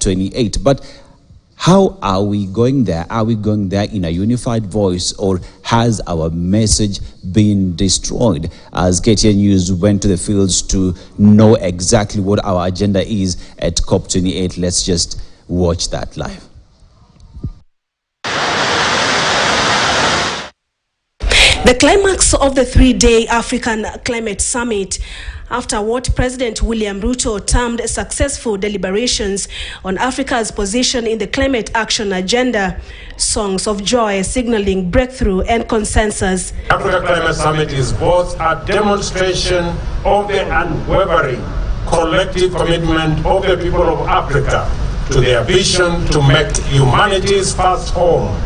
COP28. But how are we going there? Are we going there in a unified voice, or has our message been destroyed? As KTN News went to the fields to know exactly what our agenda is at COP28, let's just watch that live. The climax of the three-day African Climate Summit, after what President William Ruto termed successful deliberations on Africa's position in the climate action agenda, songs of joy signaling breakthrough and consensus. The Africa Climate Summit is both a demonstration of the unwavering collective commitment of the people of Africa to their vision to make humanity's first home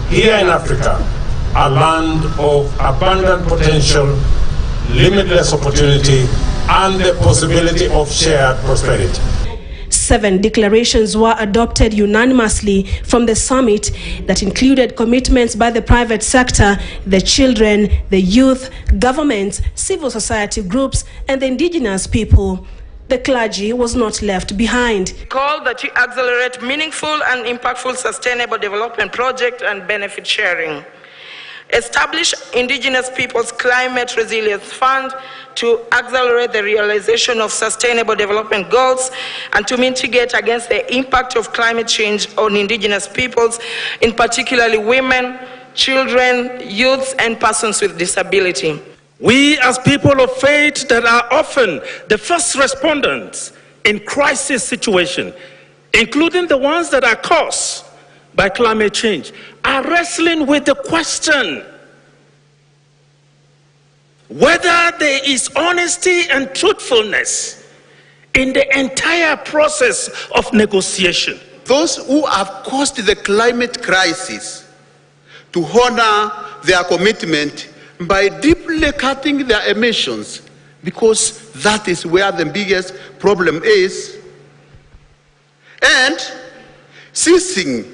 here in Africa a land of abundant potential, limitless opportunity, and the possibility of shared prosperity. 7 declarations were adopted unanimously from the summit that included commitments by the private sector, the children, the youth, governments, civil society groups, and the indigenous people. The clergy was not left behind. Call that you accelerate meaningful and impactful sustainable development project and benefit sharing. Establish Indigenous Peoples Climate Resilience Fund to accelerate the realization of sustainable development goals and to mitigate against the impact of climate change on Indigenous peoples, in particularly women, children, youths, and persons with disability. We as people of faith that are often the first respondents in crisis situations, including the ones that are caused by climate change, are wrestling with the question whether there is honesty and truthfulness in the entire process of negotiation. Those who have caused the climate crisis to honor their commitment by deeply cutting their emissions, because that is where the biggest problem is, and ceasing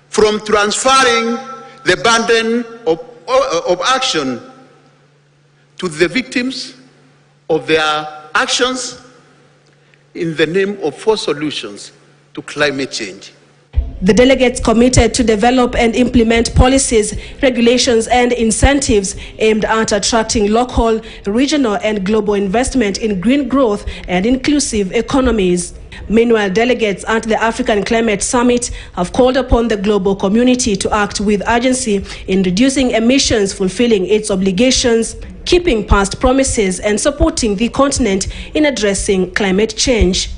from transferring the burden of action to the victims of their actions in the name of forced solutions to climate change. The delegates committed to develop and implement policies, regulations, and incentives aimed at attracting local, regional, and global investment in green growth and inclusive economies. Meanwhile, delegates at the African Climate Summit have called upon the global community to act with urgency in reducing emissions, fulfilling its obligations, keeping past promises, and supporting the continent in addressing climate change.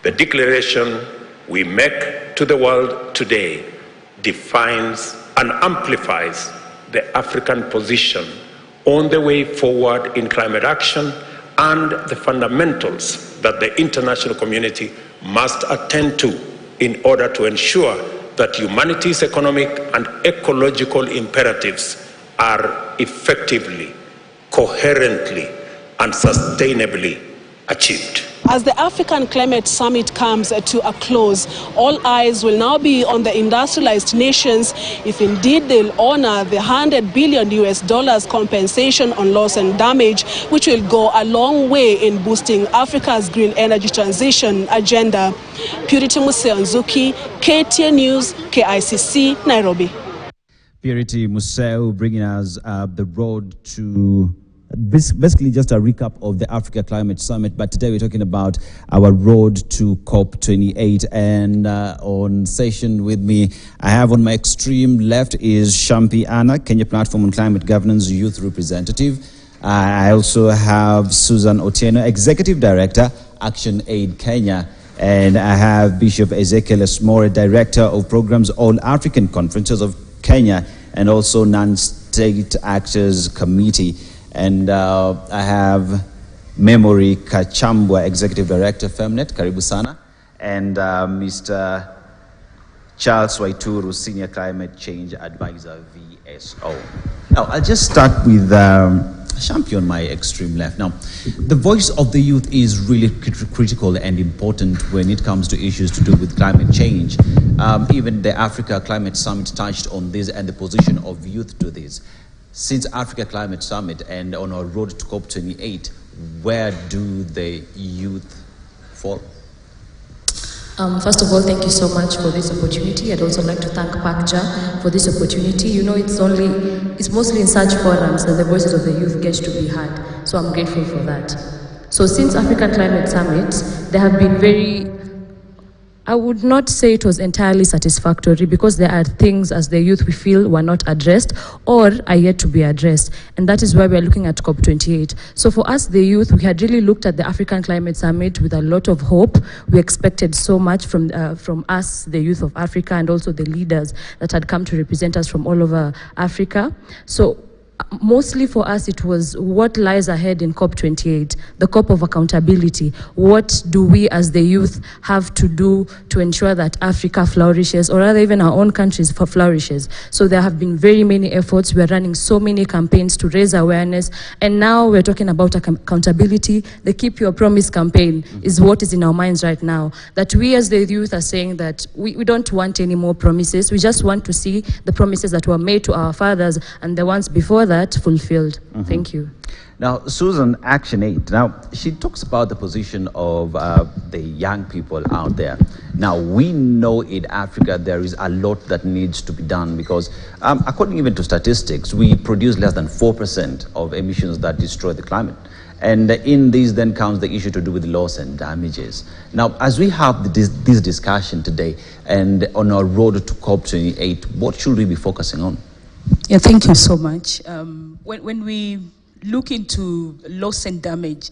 The declaration we make to the world today defines and amplifies the African position on the way forward in climate action and the fundamentals that the international community must attend to in order to ensure that humanity's economic and ecological imperatives are effectively, coherently, and sustainably achieved. As the African Climate Summit comes to a close, all eyes will now be on the industrialized nations if indeed they'll honor the $100 billion compensation on loss and damage, which will go a long way in boosting Africa's green energy transition agenda. Purity Museonzuki, KTN News, KICC, Nairobi. Purity Museu bringing us the road to basically just a recap of the Africa Climate Summit, but today we're talking about our road to COP28. And on session with me, I have on my extreme left is Shampi Anna, Kenya Platform on Climate Governance Youth Representative. I also have Susan Otieno, Executive Director, Action Aid Kenya. And I have Bishop Ezekiel Esmore, Director of Programs All African Conferences of Kenya, and also Non-State Actors Committee. And I have Memory Kachambwa, Executive Director, Femnet, Karibu Sana, and Mr. Charles Waituru, Senior Climate Change Advisor, VSO. Now, I'll just start with Shampi on my extreme left. Now, the voice of the youth is really critical and important when it comes to issues to do with climate change. Even the Africa Climate Summit touched on this and the position of youth to this. Since Africa Climate Summit and on our road to COP28, where do the youth fall? First of all, thank you so much for this opportunity. I'd also like to thank PACJA for this opportunity. You know, it's mostly in such forums that the voices of the youth get to be heard. So I'm grateful for that. So since Africa Climate Summit, there have been I would not say it was entirely satisfactory, because there are things as the youth we feel were not addressed or are yet to be addressed. And that is why we are looking at COP28. So for us, the youth, we had really looked at the African Climate Summit with a lot of hope. We expected so much from us, the youth of Africa, and also the leaders that had come to represent us from all over Africa. So mostly for us, it was what lies ahead in COP28, the COP of accountability. What do we as the youth have to do to ensure that Africa flourishes, or rather even our own countries flourishes? So there have been very many efforts. We're running so many campaigns to raise awareness. And now we're talking about accountability. The Keep Your Promise campaign is what is in our minds right now. That we as the youth are saying that we don't want any more promises. We just want to see the promises that were made to our fathers and the ones before that fulfilled. Thank you. Now, Susan, Action 8. Now, she talks about the position of the young people out there. Now, we know in Africa there is a lot that needs to be done, because according even to statistics, we produce less than 4% of emissions that destroy the climate. And in these then comes the issue to do with loss and damages. Now, as we have this discussion today and on our road to COP28, what should we be focusing on? Yeah, thank you so much. When we look into loss and damage,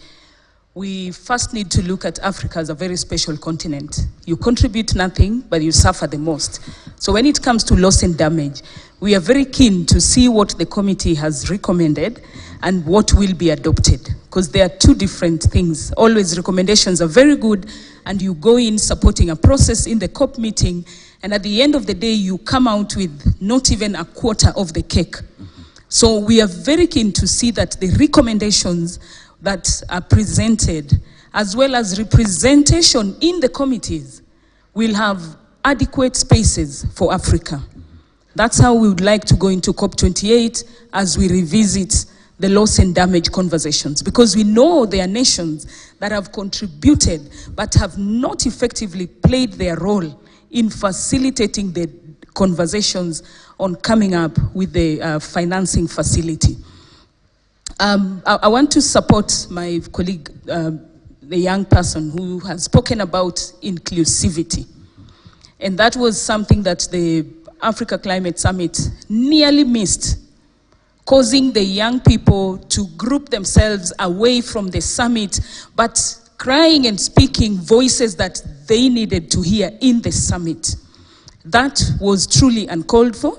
we first need to look at Africa as a very special continent. You contribute nothing, but you suffer the most. So when it comes to loss and damage, we are very keen to see what the committee has recommended and what will be adopted, because there are two different things. Always recommendations are very good, and you go in supporting a process in the COP meeting, and at the end of the day, you come out with not even a quarter of the cake. So we are very keen to see that the recommendations that are presented, as well as representation in the committees, will have adequate spaces for Africa. That's how we would like to go into COP28 as we revisit the loss and damage conversations, because we know there are nations that have contributed but have not effectively played their role in facilitating the conversations on coming up with the financing facility. I want to support my colleague, the young person who has spoken about inclusivity. And that was something that the Africa Climate Summit nearly missed, causing the young people to group themselves away from the summit, but crying and speaking voices that they needed to hear in the summit. That was truly uncalled for.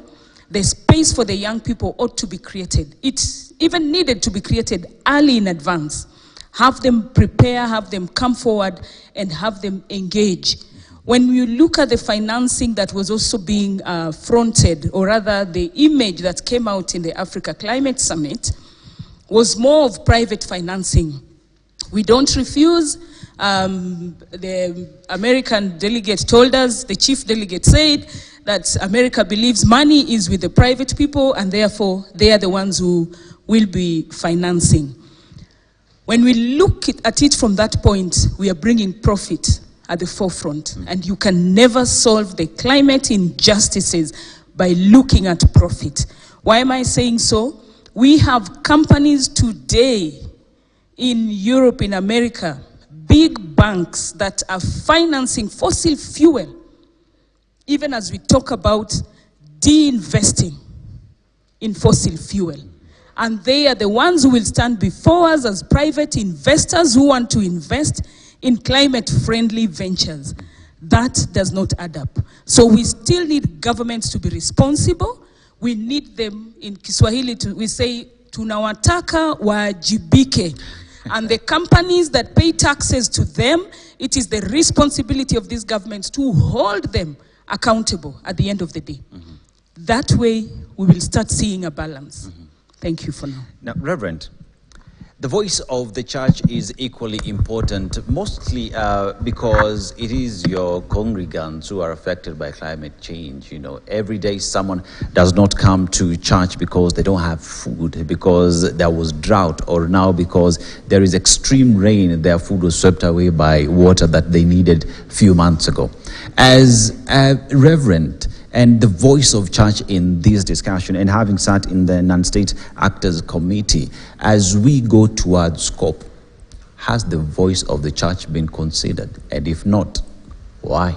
The space for the young people ought to be created. It even needed to be created early in advance. Have them prepare, have them come forward, and have them engage. When you look at the financing that was also being fronted, or rather the image that came out in the Africa Climate Summit, was more of private financing. We don't refuse. The American delegate told us, the chief delegate said, that America believes money is with the private people, and therefore they are the ones who will be financing. When we look at it from that point, we are bringing profit at the forefront, and you can never solve the climate injustices by looking at profit. Why am I saying so? We have companies today in Europe, in America, big banks that are financing fossil fuel, even as we talk about de-investing in fossil fuel. And they are the ones who will stand before us as private investors who want to invest in climate-friendly ventures. That does not add up. So we still need governments to be responsible. We need them, in Kiswahili, we say, tunawataka wajibike. And the companies that pay taxes to them, it is the responsibility of these governments to hold them accountable at the end of the day. That way, we will start seeing a balance. Thank you for now. Now, Reverend, The voice of the church is equally important, mostly because it is your congregants who are affected by climate change. You know, every day someone does not come to church because they don't have food, because there was drought, or now because there is extreme rain and their food was swept away by water that they needed a few months ago. As a reverend and the voice of church in this discussion, and having sat in the non-state actors committee, as we go towards COP, has the voice of the church been considered? And if not, why?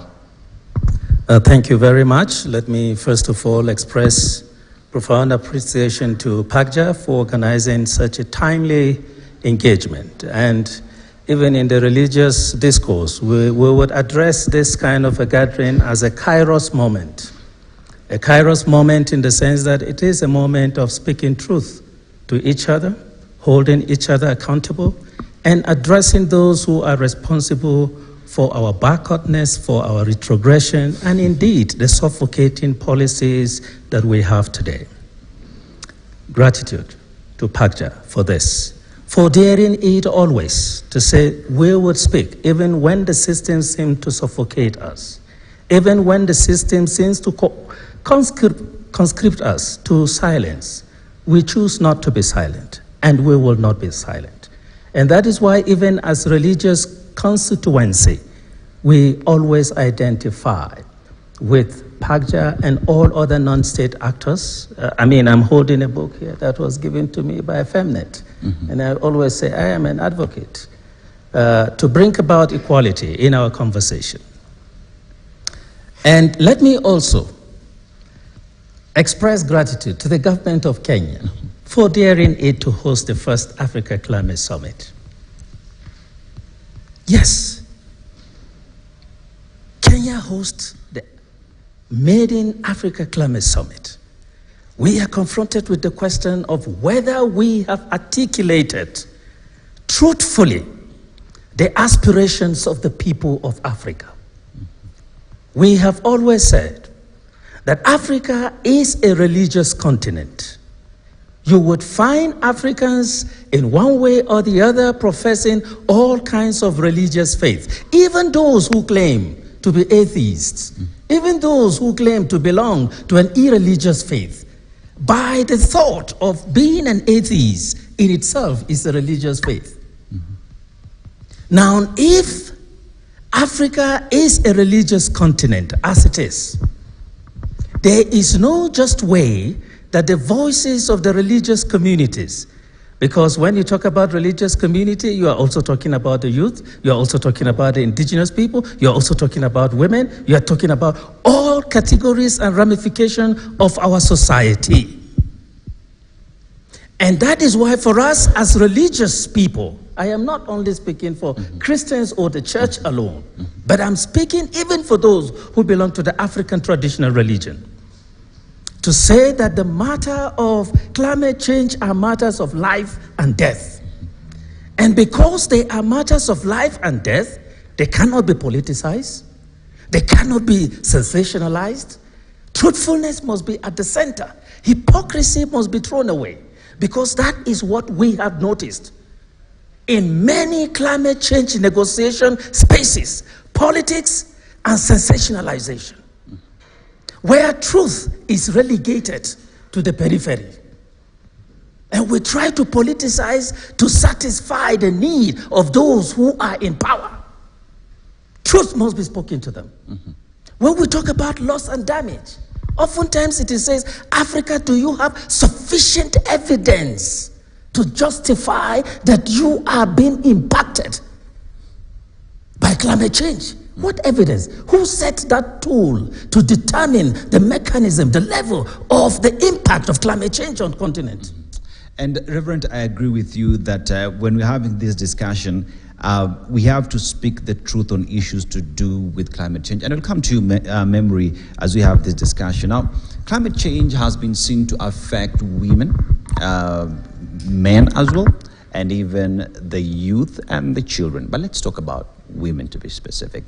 Thank you very much. Let me first of all express profound appreciation to PACJA for organizing such a timely engagement. And even in the religious discourse, we would address this kind of a gathering as a kairos moment. A kairos moment in the sense that it is a moment of speaking truth to each other, holding each other accountable, and addressing those who are responsible for our backwardness, for our retrogression, and indeed the suffocating policies that we have today. Gratitude to PACJA for this, for daring it always to say we would speak, even when the system seems to suffocate us, even when the system seems to conscript us to silence. We choose not to be silent, and we will not be silent. And that is why even as religious constituency, we always identify with PACJA and all other non-state actors. I'm holding a book here that was given to me by Femnet, and I always say I am an advocate to bring about equality in our conversation. And let me also express gratitude to the government of Kenya for daring it to host the first Africa Climate Summit. Yes, Kenya hosts the Made in Africa Climate Summit. We are confronted with the question of whether we have articulated truthfully the aspirations of the people of Africa. We have always said that Africa is a religious continent. You would find Africans in one way or the other professing all kinds of religious faith, even those who claim to be atheists, even those who claim to belong to an irreligious faith. By the thought of being an atheist in itself is a religious faith. Now, if Africa is a religious continent, as it is, there is no just way that the voices of the religious communities, because when you talk about religious community, you are also talking about the youth, you are also talking about the indigenous people, you are also talking about women, you are talking about all categories and ramifications of our society. And that is why for us as religious people, I am not only speaking for Christians or the church alone, but I'm speaking even for those who belong to the African traditional religion, to say that the matter of climate change are matters of life and death. And because they are matters of life and death, they cannot be politicized, they cannot be sensationalized. Truthfulness must be at the center. Hypocrisy must be thrown away, because that is what we have noticed in many climate change negotiation spaces, politics and sensationalization, where truth is relegated to the periphery. And we try to politicize to satisfy the need of those who are in power. Truth must be spoken to them. When we talk about loss and damage, oftentimes it is says, Africa, do you have sufficient evidence to justify that you are being impacted by climate change? What evidence? Who set that tool to determine the mechanism, the level of the impact of climate change on the continent? And Reverend, I agree with you that when we're having this discussion, we have to speak the truth on issues to do with climate change. And it'll come to memory as we have this discussion. Now, climate change has been seen to affect women, men as well, and even the youth and the children. But let's talk about women to be specific.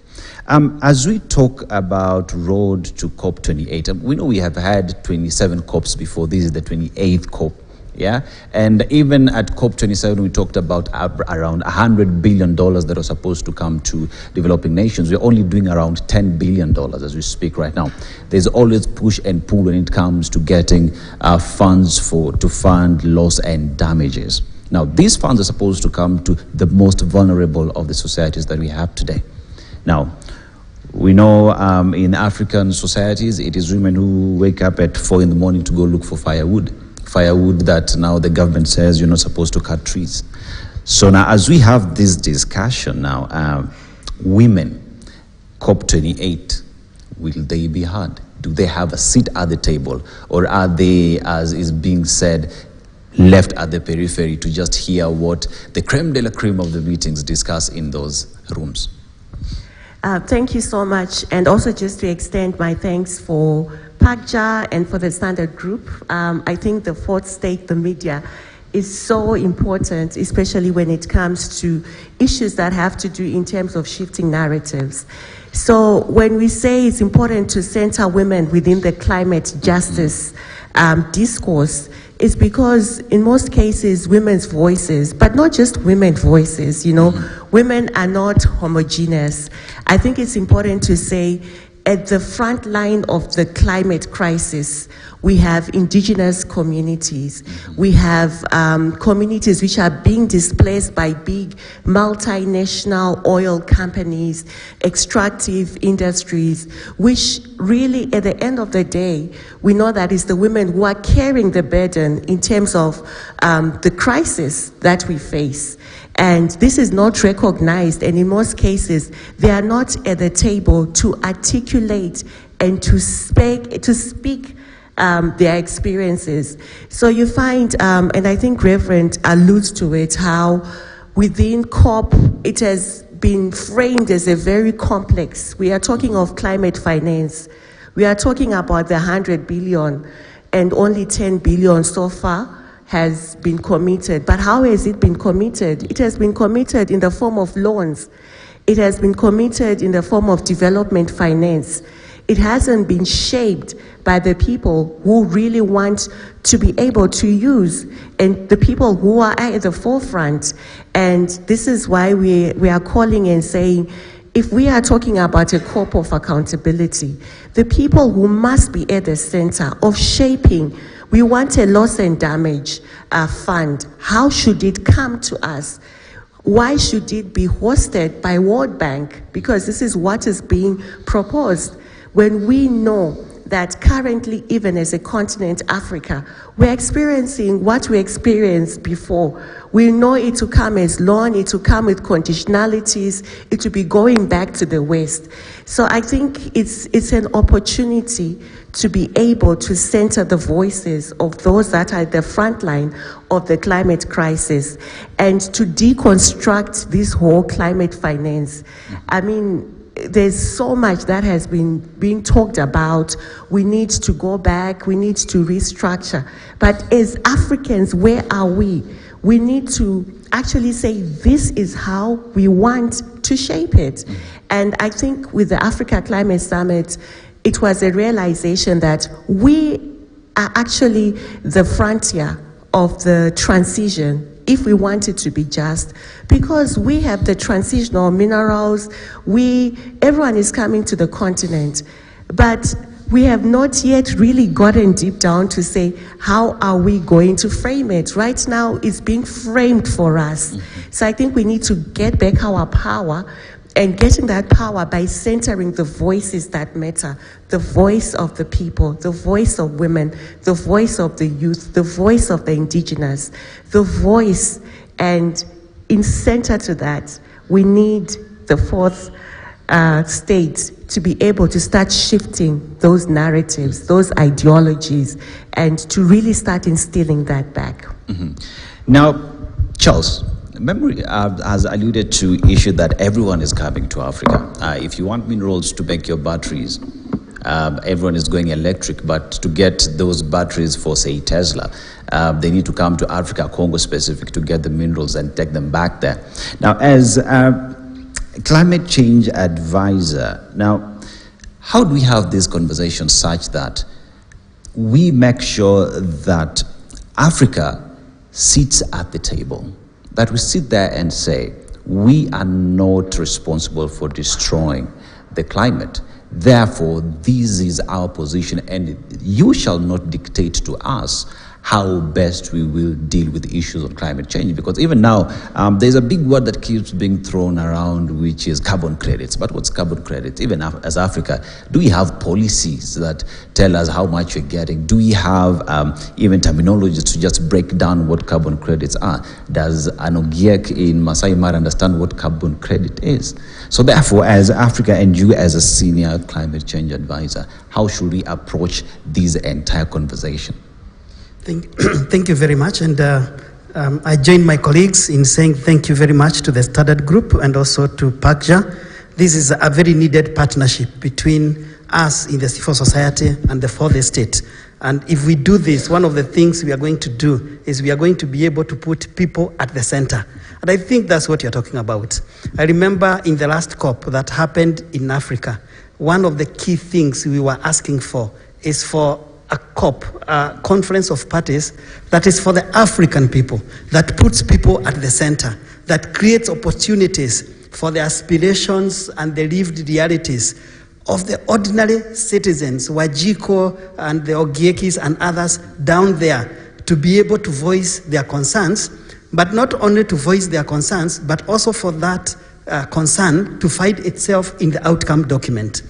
As we talk about road to COP28, we know we have had 27 COPs before. This is the 28th COP Yeah, and even at COP27, we talked about around $100 billion that are supposed to come to developing nations. We're only doing around $10 billion as we speak right now. There's always push and pull when it comes to getting funds to fund loss and damages. Now, these funds are supposed to come to the most vulnerable of the societies that we have today. Now, we know in African societies, it is women who wake up at 4 in the morning to go look for firewood that now the government says you're not supposed to cut trees. So now, as we have this discussion now, women, COP28, will they be heard? Do they have a seat at the table? Or are they, as is being said, left at the periphery to just hear what the creme de la creme of the meetings discuss in those rooms? Thank you so much, and also just to extend my thanks for PACJA and for the Standard Group. I think the fourth stake, the media, is so important, especially when it comes to issues that have to do in terms of shifting narratives. So when we say it's important to center women within the climate justice discourse, it's because in most cases women's voices, but not just women's voices, you know, women are not homogeneous. I think it's important to say at the front line of the climate crisis, we have indigenous communities. We have communities which are being displaced by big multinational oil companies, extractive industries, which really at the end of the day, we know that it's the women who are carrying the burden in terms of the crisis that we face. And this is not recognized, and in most cases, they are not at the table to articulate and to speak their experiences. So you find, and I think Reverend alludes to it, how within COP, it has been framed as a very complex. We are talking of climate finance. We are talking about the 100 billion, and only 10 billion so far has been committed. But how has it been committed? It has been committed in the form of loans. It has been committed in the form of development finance. It hasn't been shaped by the people who really want to be able to use, and the people who are at the forefront. And this is why we are calling and saying, if we are talking about a COP of accountability, the people who must be at the center of shaping, we want a loss and damage fund. How should it come to us? Why should it be hosted by World Bank? Because this is what is being proposed. When we know that currently, even as a continent, Africa, we're experiencing what we experienced before. We know it to come as loan, it to come with conditionalities, it to be going back to the West. So I think it's an opportunity to be able to center the voices of those that are at the front line of the climate crisis and to deconstruct this whole climate finance. I mean, there's so much that has been being talked about. We need to go back, we need to restructure. But as Africans, where are we? We need to actually say, this is how we want to shape it. And I think with the Africa Climate Summit, it was a realization that we are actually the frontier of the transition, if we want it to be just, because we have the transitional minerals, everyone is coming to the continent, but we have not yet really gotten deep down to say, how are we going to frame it? Right now, it's being framed for us. So I think we need to get back our power, and getting that power by centering the voices that matter, the voice of the people, the voice of women, the voice of the youth, the voice of the indigenous, the voice, and in center to that, we need the fourth state to be able to start shifting those narratives, those ideologies, and to really start instilling that back. Now, Charles, memory has alluded to issue that everyone is coming to Africa. If you want minerals to make your batteries, everyone is going electric, but to get those batteries for, say, Tesla, they need to come to Africa, Congo specific, to get the minerals and take them back there. Now, as climate change advisor, now, how do we have this conversation such that we make sure that Africa sits at the table, that we sit there and say, we are not responsible for destroying the climate. Therefore, this is our position, and you shall not dictate to us how best we will deal with the issues of climate change. Because even now, there's a big word that keeps being thrown around, which is carbon credits. But what's carbon credits? Even as Africa, do we have policies that tell us how much we're getting? Do we have even terminologies to just break down what carbon credits are? Does an Ogiek in Masai Mara understand what carbon credit is? So therefore, as Africa and you as a senior climate change advisor, how should we approach this entire conversation? Thank you very much, and I join my colleagues in saying thank you very much to the Standard Group and also to PACJA. This is a very needed partnership between us in the civil society and the fourth estate. And if we do this, one of the things we are going to do is we are going to be able to put people at the center. And I think that's what you're talking about. I remember in the last COP that happened in Africa, one of the key things we were asking for is for a COP, a conference of parties, that is for the African people, that puts people at the center, that creates opportunities for the aspirations and the lived realities of the ordinary citizens, Wajiko and the Ogiekis and others down there, to be able to voice their concerns, but not only to voice their concerns, but also for that concern to find itself in the outcome document.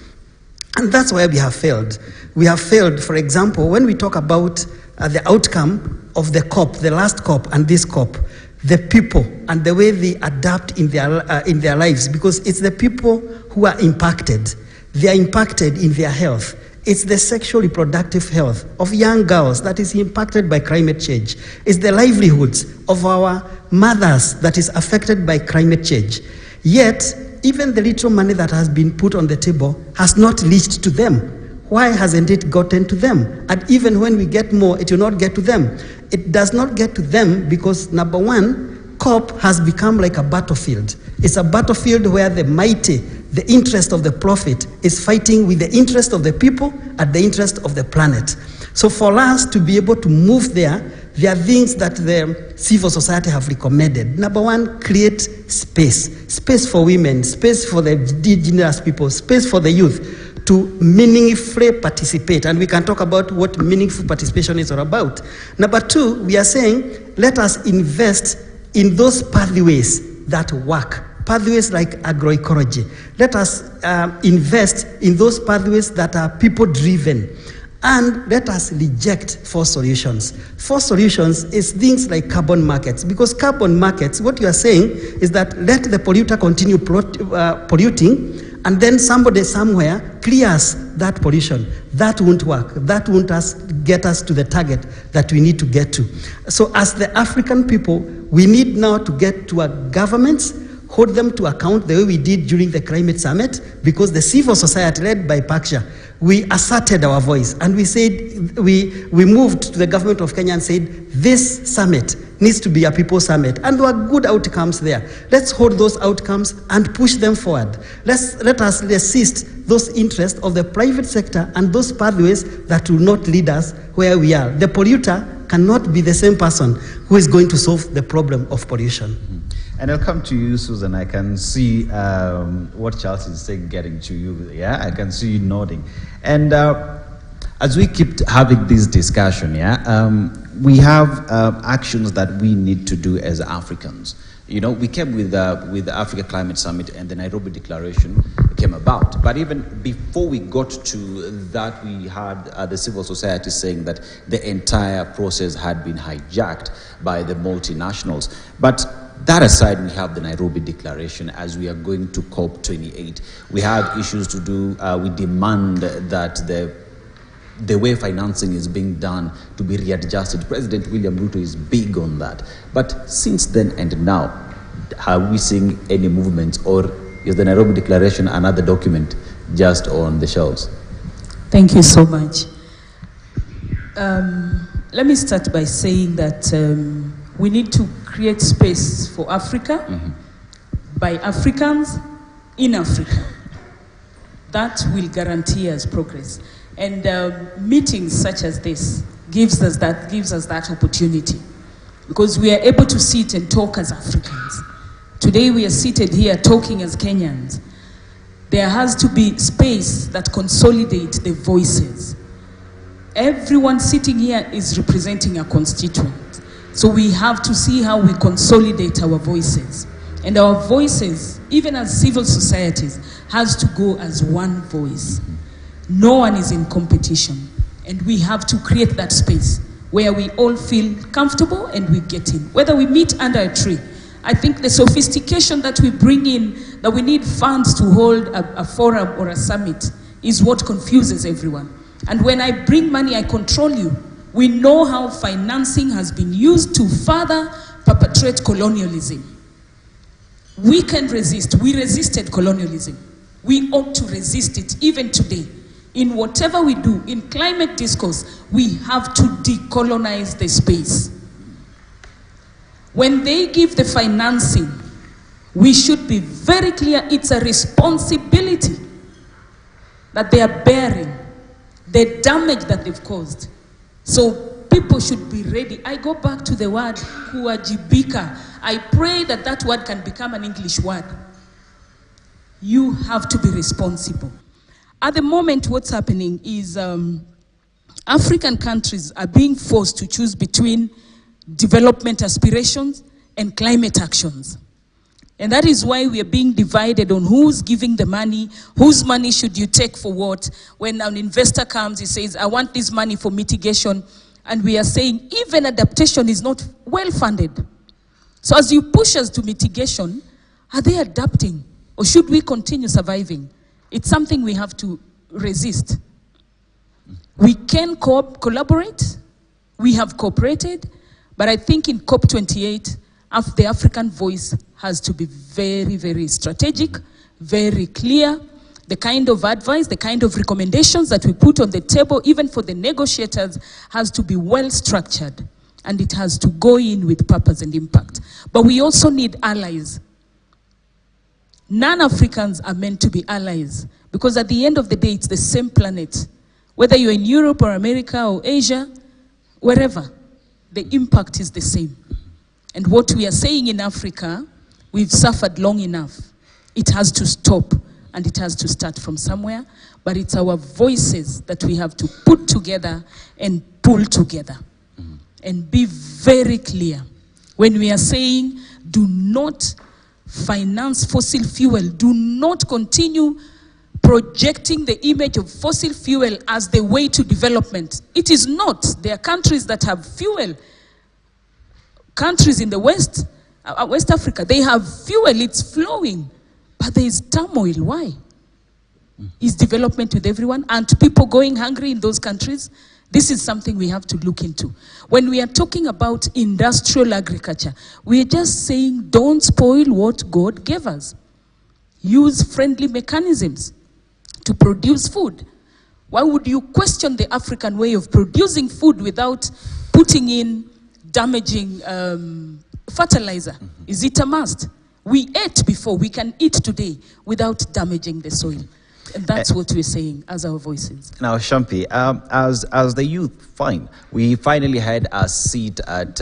And that's where we have failed. We have failed, for example, when we talk about the outcome of the COP, the last COP and this COP, the people and the way they adapt in their lives, because it's the people who are impacted. They are impacted in their health. It's the sexual reproductive health of young girls that is impacted by climate change. It's the livelihoods of our mothers that is affected by climate change. Yet, even the little money that has been put on the table has not reached to them. Why hasn't it gotten to them? And even when we get more, it will not get to them. It does not get to them because, number one, COP has become like a battlefield. It's a battlefield where the mighty, the interest of the profit, is fighting with the interest of the people and the interest of the planet. So for us to be able to move there are things that the civil society have recommended. Number one, create space. Space for women, space for the indigenous people, space for the youth to meaningfully participate. And we can talk about what meaningful participation is all about. Number two, we are saying, let us invest in those pathways that work. Pathways like agroecology. Let us invest in those pathways that are people-driven. And let us reject false solutions. False solutions is things like carbon markets. Because carbon markets, what you are saying is that let the polluter continue polluting, and then somebody somewhere clears that pollution. That won't work. That won't get us to the target that we need to get to. So as the African people, we need now to get to our governments, hold them to account the way we did during the climate summit, because the civil society led by PACJA, we asserted our voice and we said, we moved to the government of Kenya and said, this summit needs to be a people summit. And there are good outcomes there. Let's hold those outcomes and push them forward. Let us assist those interests of the private sector and those pathways that will not lead us where we are. The polluter cannot be the same person who is going to solve the problem of pollution. And I'll come to you, Susan. I can see what Charles is saying getting to you. Yeah, I can see you nodding. And as we keep having this discussion, we have actions that we need to do as Africans. You know, we came with the Africa Climate Summit and the Nairobi Declaration came about. But even before we got to that, we had the civil society saying that the entire process had been hijacked by the multinationals. But that aside, we have the Nairobi Declaration as we are going to COP28. We have issues to do. We demand that the way financing is being done to be readjusted. President William Ruto is big on that. But since then and now, are we seeing any movements, or is the Nairobi Declaration another document just on the shelves? Thank you so much. Let me start by saying that we need to create space for Africa by Africans in Africa. That will guarantee us progress. And meetings such as this gives us that opportunity. because we are able to sit and talk as Africans. Today we are seated here talking as Kenyans. There has to be space that consolidates the voices. Everyone sitting here is representing a constituent. So we have to see how we consolidate our voices. And our voices, even as civil societies, has to go as one voice. No one is in competition. And we have to create that space where we all feel comfortable and we get in. Whether we meet under a tree. I think the sophistication that we bring in, that we need funds to hold a forum or a summit, is what confuses everyone. And when I bring money, I control you. We know how financing has been used to further perpetrate colonialism. We can resist. We resisted colonialism. We ought to resist it even today. In whatever we do, in climate discourse, we have to decolonize the space. When they give the financing, we should be very clear it's a responsibility that they are bearing, the damage that they've caused. So people should be ready. I go back to the word kuwajibika. I pray that that word can become an English word. You have to be responsible. At the moment, what's happening is African countries are being forced to choose between development aspirations and climate actions. And that is why we are being divided on who's giving the money, whose money should you take for what. When an investor comes, he says, I want this money for mitigation. And we are saying even adaptation is not well funded. So as you push us to mitigation, are they adapting? Or should we continue surviving? It's something we have to resist. We can collaborate. We have cooperated. But I think in COP28, the African voice has to be very, very strategic, very clear. The kind of advice, the kind of recommendations that we put on the table, even for the negotiators, has to be well structured. And it has to go in with purpose and impact. But we also need allies. Non-Africans are meant to be allies. Because at the end of the day, it's the same planet. Whether you're in Europe or America or Asia, wherever, the impact is the same. And what we are saying in Africa, we've suffered long enough. It has to stop, and it has to start from somewhere. But it's our voices that we have to put together and pull together. And be very clear. When we are saying, do not finance fossil fuel, do not continue projecting the image of fossil fuel as the way to development. It is not. There are countries that have fuel. Countries in the West Africa, they have fuel, it's flowing. But there is turmoil. Why? Is development with everyone? Aren't people going hungry in those countries? This is something we have to look into. When we are talking about industrial agriculture, we are just saying don't spoil what God gave us. Use friendly mechanisms to produce food. Why would you question the African way of producing food without putting in damaging fertilizer? Is it a must? We ate before, we can eat today without damaging the soil. And that's what we're saying as our voices. Now, Shampi, as the youth, fine. We finally had a seat at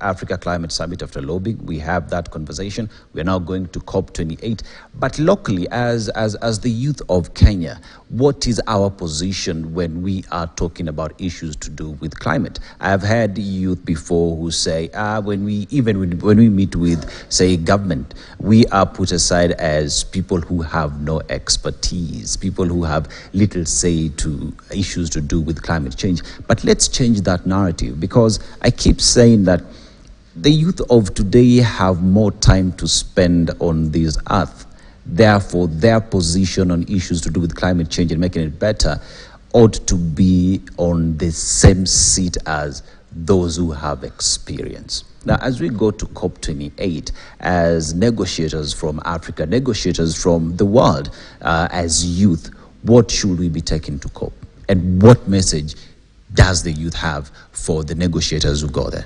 Africa Climate Summit after lobbying. We have that conversation. We are now going to COP28. But locally, as the youth of Kenya, what is our position when we are talking about issues to do with climate? I've had youth before who say, when we meet with, say, government, we are put aside as people who have no expertise, people who have little say to issues to do with climate change. But let's change that narrative, because I keep saying that the youth of today have more time to spend on this earth. Therefore, their position on issues to do with climate change and making it better ought to be on the same seat as those who have experience. Now, as we go to COP28, as negotiators from Africa, negotiators from the world, as youth, what should we be taking to COP? And what message does the youth have for the negotiators who go there?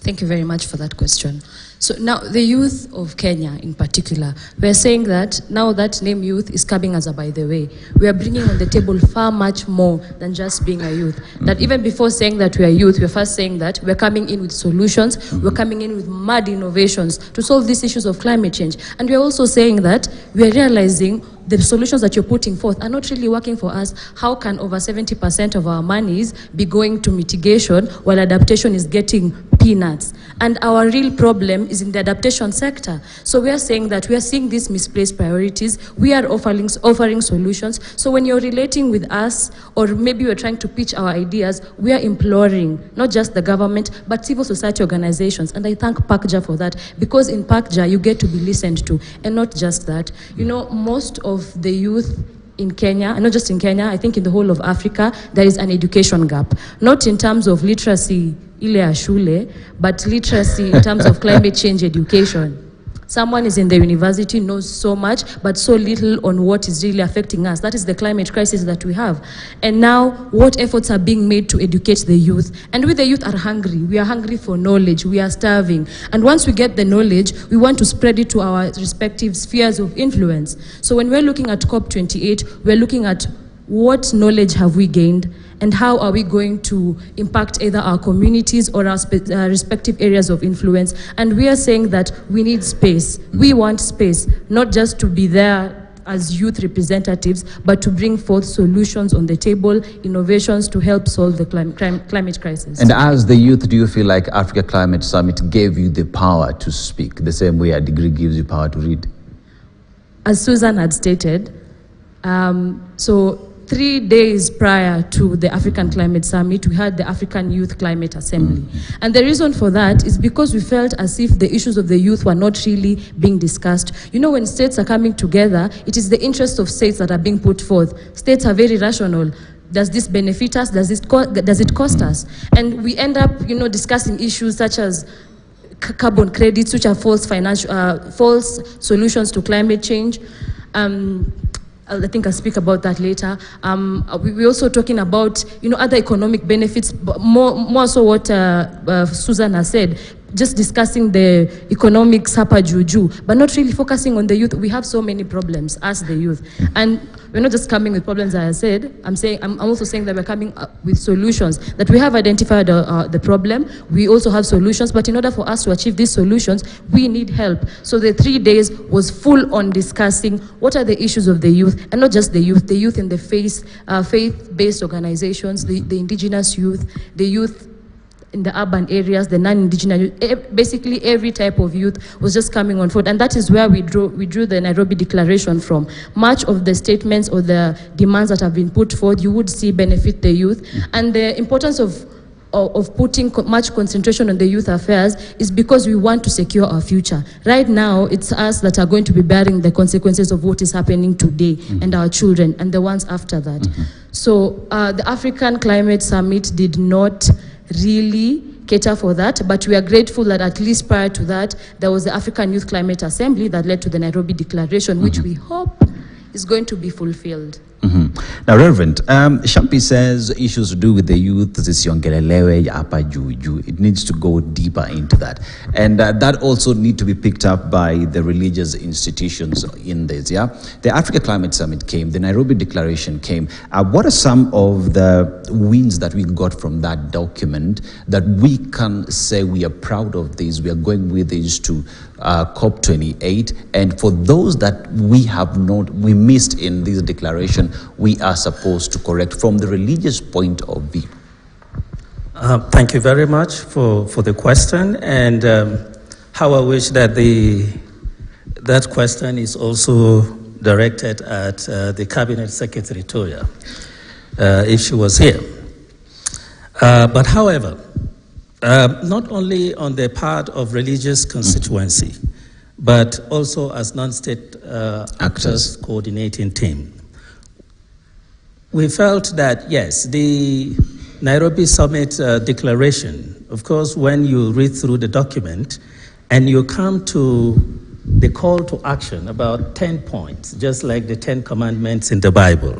Thank you very much for that question. So now the youth of Kenya in particular, we're saying that now that name youth is coming as a by the way. We are bringing on the table far much more than just being a youth. That even before saying that we are youth, we're first saying that we're coming in with solutions, we're coming in with mad innovations to solve these issues of climate change. And we're also saying that we're realizing the solutions that you're putting forth are not really working for us. How can over 70% of our monies be going to mitigation while adaptation is getting peanuts? And our real problem is in the adaptation sector. So we are saying that we are seeing these misplaced priorities. We are offering solutions. So when you're relating with us, or maybe we're trying to pitch our ideas, we are imploring not just the government, but civil society organizations. And I thank PACJA for that, because in PACJA you get to be listened to. And not just that. You know, most of the youth in Kenya, and not just in Kenya, I think in the whole of Africa, there is an education gap. Not in terms of literacy, ile ya shule, but literacy in terms of climate change education. Someone is in the university, knows so much, but so little on what is really affecting us. That is the climate crisis that we have. And now, what efforts are being made to educate the youth? And we, the youth, are hungry. We are hungry for knowledge. We are starving. And once we get the knowledge, we want to spread it to our respective spheres of influence. So when we're looking at COP28, we're looking at what knowledge have we gained, and how are we going to impact either our communities or our respective areas of influence. And we are saying that we need space. We want space, not just to be there as youth representatives, but to bring forth solutions on the table, innovations to help solve the climate crisis. And as the youth, do you feel like Africa Climate Summit gave you the power to speak, the same way a degree gives you power to read? As Susan had stated, so 3 days prior to the African Climate Summit, we had the African Youth Climate Assembly. And the reason for that is because we felt as if the issues of the youth were not really being discussed. You know, when states are coming together, it is the interests of states that are being put forth. States are very rational. Does this benefit us? Does it cost us? And we end up, you know, discussing issues such as carbon credits, which are false solutions to climate change. I think I'll speak about that later. We're also talking about, you know, other economic benefits, but more so what Susan has said, just discussing the economic sapa juju, but not really focusing on the youth. We have so many problems as the youth. And we're not just coming with problems, as I said. I'm also saying that we're coming up with solutions, that we have identified the problem. We also have solutions, but in order for us to achieve these solutions, we need help. So the 3 days was full on discussing what are the issues of the youth, and not just the youth in the faith-based organizations, the indigenous youth, the youth in the urban areas, the non-indigenous youth, basically every type of youth was just coming on board. And that is where we drew the Nairobi Declaration from. Much of the statements or the demands that have been put forth, you would see benefit the youth. And the importance of putting much concentration on the youth affairs is because we want to secure our future. Right now, it's us that are going to be bearing the consequences of what is happening today, and our children, and the ones after that. So the African Climate Summit did not really cater for that, but we are grateful that at least prior to that, there was the African Youth Climate Assembly that led to the Nairobi Declaration, which we hope is going to be fulfilled. Now, Reverend, Shampi says issues to do with the youth, it needs to go deeper into that. And that also need to be picked up by the religious institutions in this, yeah? The Africa Climate Summit came, the Nairobi Declaration came. What are some of the wins that we got from that document that we can say we are proud of this, we are going with this to COP28, and for those that we missed in this declaration, we are supposed to correct from the religious point of view? Thank you very much for the question, and how I wish that that question is also directed at the Cabinet Secretary Toya, if she was here. But however, not only on the part of religious constituency, but also as non-state actors coordinating team. We felt that, yes, the Nairobi Summit declaration, of course, when you read through the document and you come to the call to action, about 10 points, just like the 10 commandments in the Bible,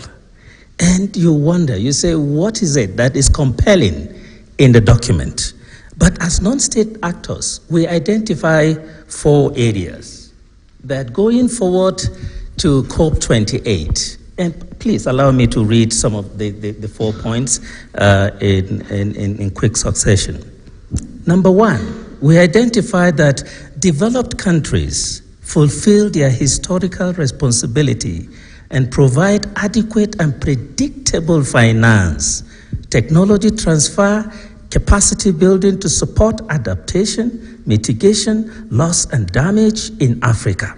and you wonder, you say, what is it that is compelling in the document? But as non-state actors, we identify 4 areas that going forward to COP28, and please allow me to read some of the 4 points in quick succession. Number 1, we identify that developed countries fulfill their historical responsibility and provide adequate and predictable finance, technology transfer, capacity building to support adaptation, mitigation, loss and damage in Africa.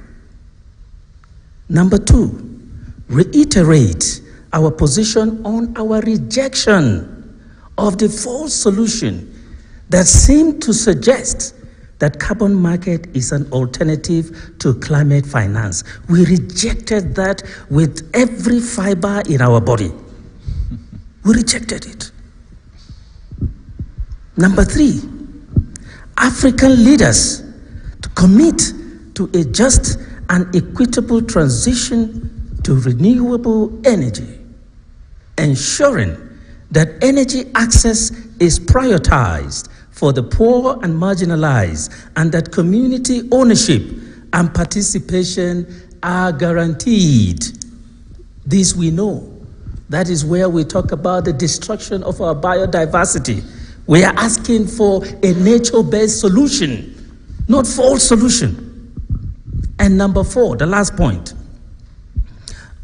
Number 2, reiterate our position on our rejection of the false solution that seemed to suggest that carbon market is an alternative to climate finance. We rejected that with every fiber in our body. We rejected it. Number 3, African leaders to commit to a just and equitable transition to renewable energy, ensuring that energy access is prioritized for the poor and marginalized, and that community ownership and participation are guaranteed. This we know. That is where we talk about the destruction of our biodiversity. We are asking for a nature-based solution, not false solution. And number 4, the last point,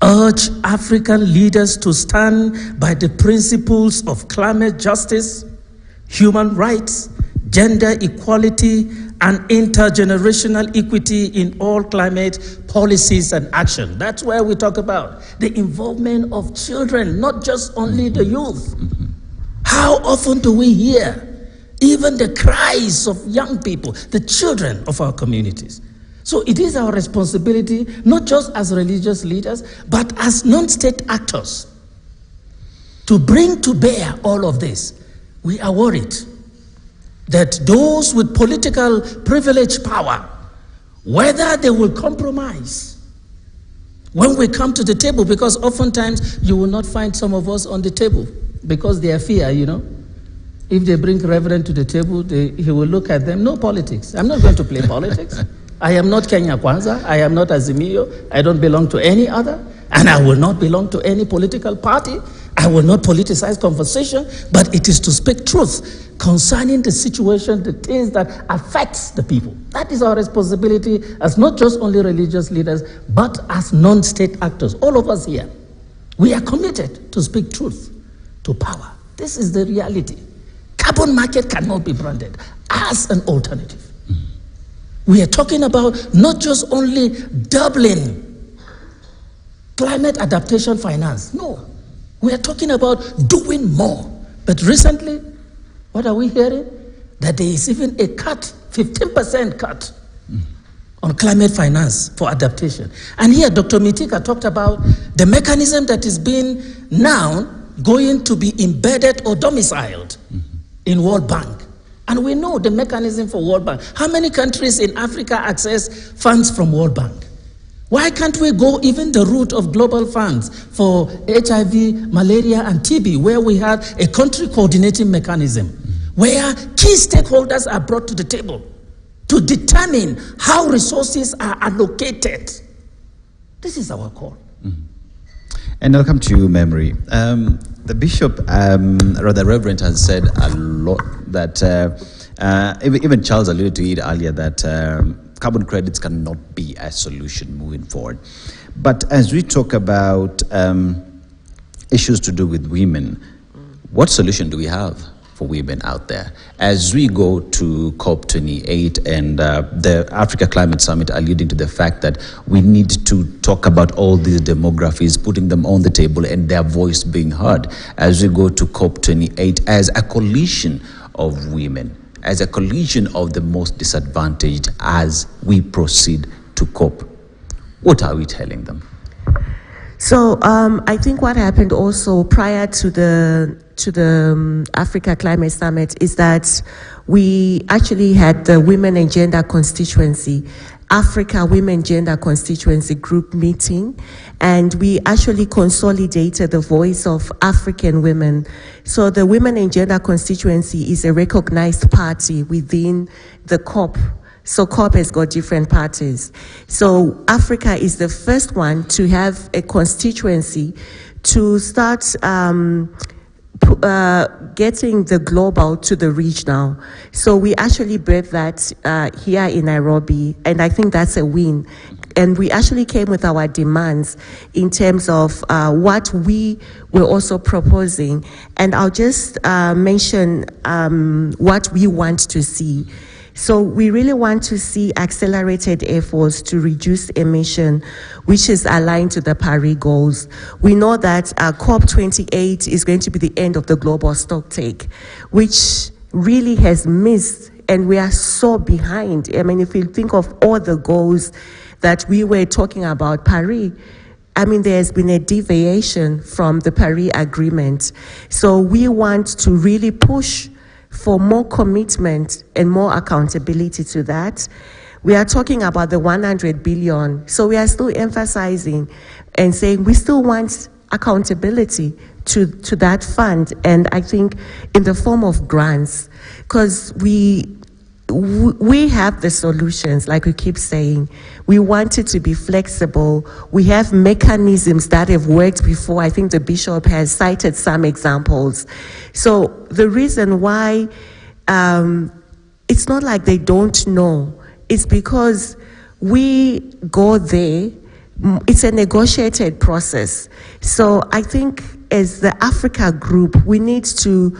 urge African leaders to stand by the principles of climate justice, human rights, gender equality, and intergenerational equity in all climate policies and action. That's where we talk about the involvement of children, not just only the youth. How often do we hear even the cries of young people, the children of our communities? So it is our responsibility, not just as religious leaders, but as non-state actors, to bring to bear all of this. We are worried that those with political privilege power, whether they will compromise when we come to the table, because oftentimes you will not find some of us on the table because they are fear, you know. If they bring Reverend to the table, he will look at them, no politics. I'm not going to play politics. I am not Kenya Kwanza, I am not Azimio, I don't belong to any other, and I will not belong to any political party. I will not politicize conversation, but it is to speak truth concerning the situation, the things that affects the people. That is our responsibility as not just only religious leaders, but as non-state actors. All of us here, we are committed to speak truth to power. This is the reality. Carbon market cannot be branded as an alternative. We are talking about not just only doubling climate adaptation finance. No, we are talking about doing more. But recently, what are we hearing? That there is even a cut, 15% cut on climate finance for adaptation. And here, Dr. Mitika talked about the mechanism that is being now going to be embedded or domiciled in World Bank. And we know the mechanism for World Bank. How many countries in Africa access funds from World Bank? Why can't we go even the route of global funds for HIV, malaria, and TB, where we have a country coordinating mechanism, where key stakeholders are brought to the table to determine how resources are allocated? This is our call. And I'll come to you, Memory. The Bishop, rather Reverend, has said a lot that, even Charles alluded to it earlier, that carbon credits cannot be a solution moving forward. But as we talk about issues to do with women, what solution do we have for women out there? As we go to COP28 and the Africa Climate Summit alluding to the fact that we need to talk about all these demographies, putting them on the table and their voice being heard. As we go to COP28 as a coalition of women, as a coalition of the most disadvantaged as we proceed to COP, what are we telling them? So I think what happened also prior to the Africa Climate Summit is that we actually had the Women and Gender constituency, Africa Women Gender Constituency Group meeting, and we actually consolidated the voice of African women. So the Women and Gender Constituency is a recognized party within the COP. So COP has got different parties. So Africa is the first one to have a constituency to start getting the global to the regional. So we actually birthed that here in Nairobi, and I think that's a win. And we actually came with our demands in terms of what we were also proposing. And I'll just mention what we want to see. So we really want to see accelerated efforts to reduce emission, which is aligned to the Paris goals. We know that COP28 is going to be the end of the global stocktake, which really has missed, and we are so behind. I mean, if you think of all the goals that we were talking about, Paris, I mean, there's been a deviation from the Paris Agreement. So we want to really push for more commitment and more accountability to that. We are talking about the 100 billion. So we are still emphasizing and saying we still want accountability to that fund, and I think in the form of grants, because we have the solutions, like we keep saying. We want it to be flexible. We have mechanisms that have worked before. I think the bishop has cited some examples. So the reason why it's not like they don't know, it's because we go there. It's a negotiated process. So I think as the Africa group, we need to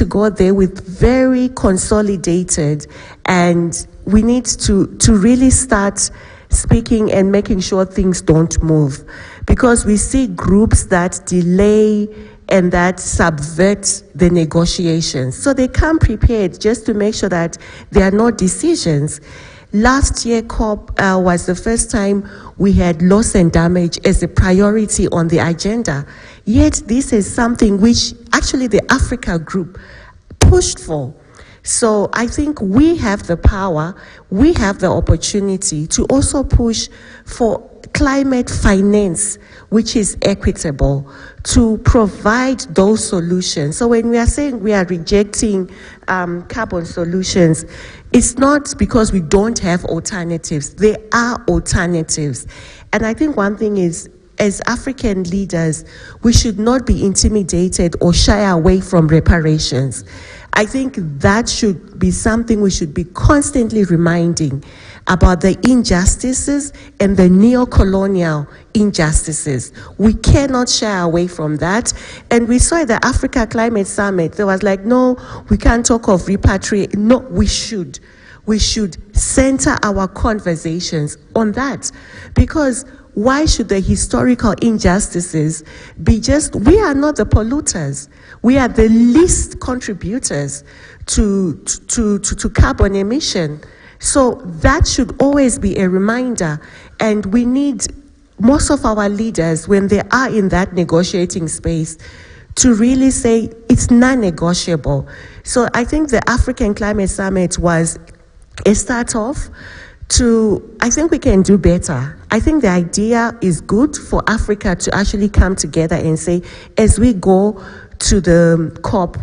go there with very consolidated, and we need to really start speaking and making sure things don't move, because we see groups that delay and that subvert the negotiations. So they come prepared just to make sure that there are no decisions. Last year, COP was the first time we had loss and damage as a priority on the agenda. Yet this is something which actually the Africa group pushed for. So I think we have the power, we have the opportunity to also push for climate finance, which is equitable, to provide those solutions. So when we are saying we are rejecting carbon solutions, it's not because we don't have alternatives. There are alternatives. And I think one thing is, as African leaders, we should not be intimidated or shy away from reparations. I think that should be something we should be constantly reminding about, the injustices and the neo-colonial injustices. We cannot shy away from that. And we saw at the Africa Climate Summit, there was like, no, we can't talk of repatriation. No, we should. We should center our conversations on that, because why should the historical injustices be just, we are not the polluters. We are the least contributors to carbon emission. So that should always be a reminder. And we need most of our leaders, when they are in that negotiating space, to really say it's non-negotiable. So I think the African Climate Summit was a start off to, I think we can do better. I think the idea is good for Africa to actually come together and say, as we go to the COP,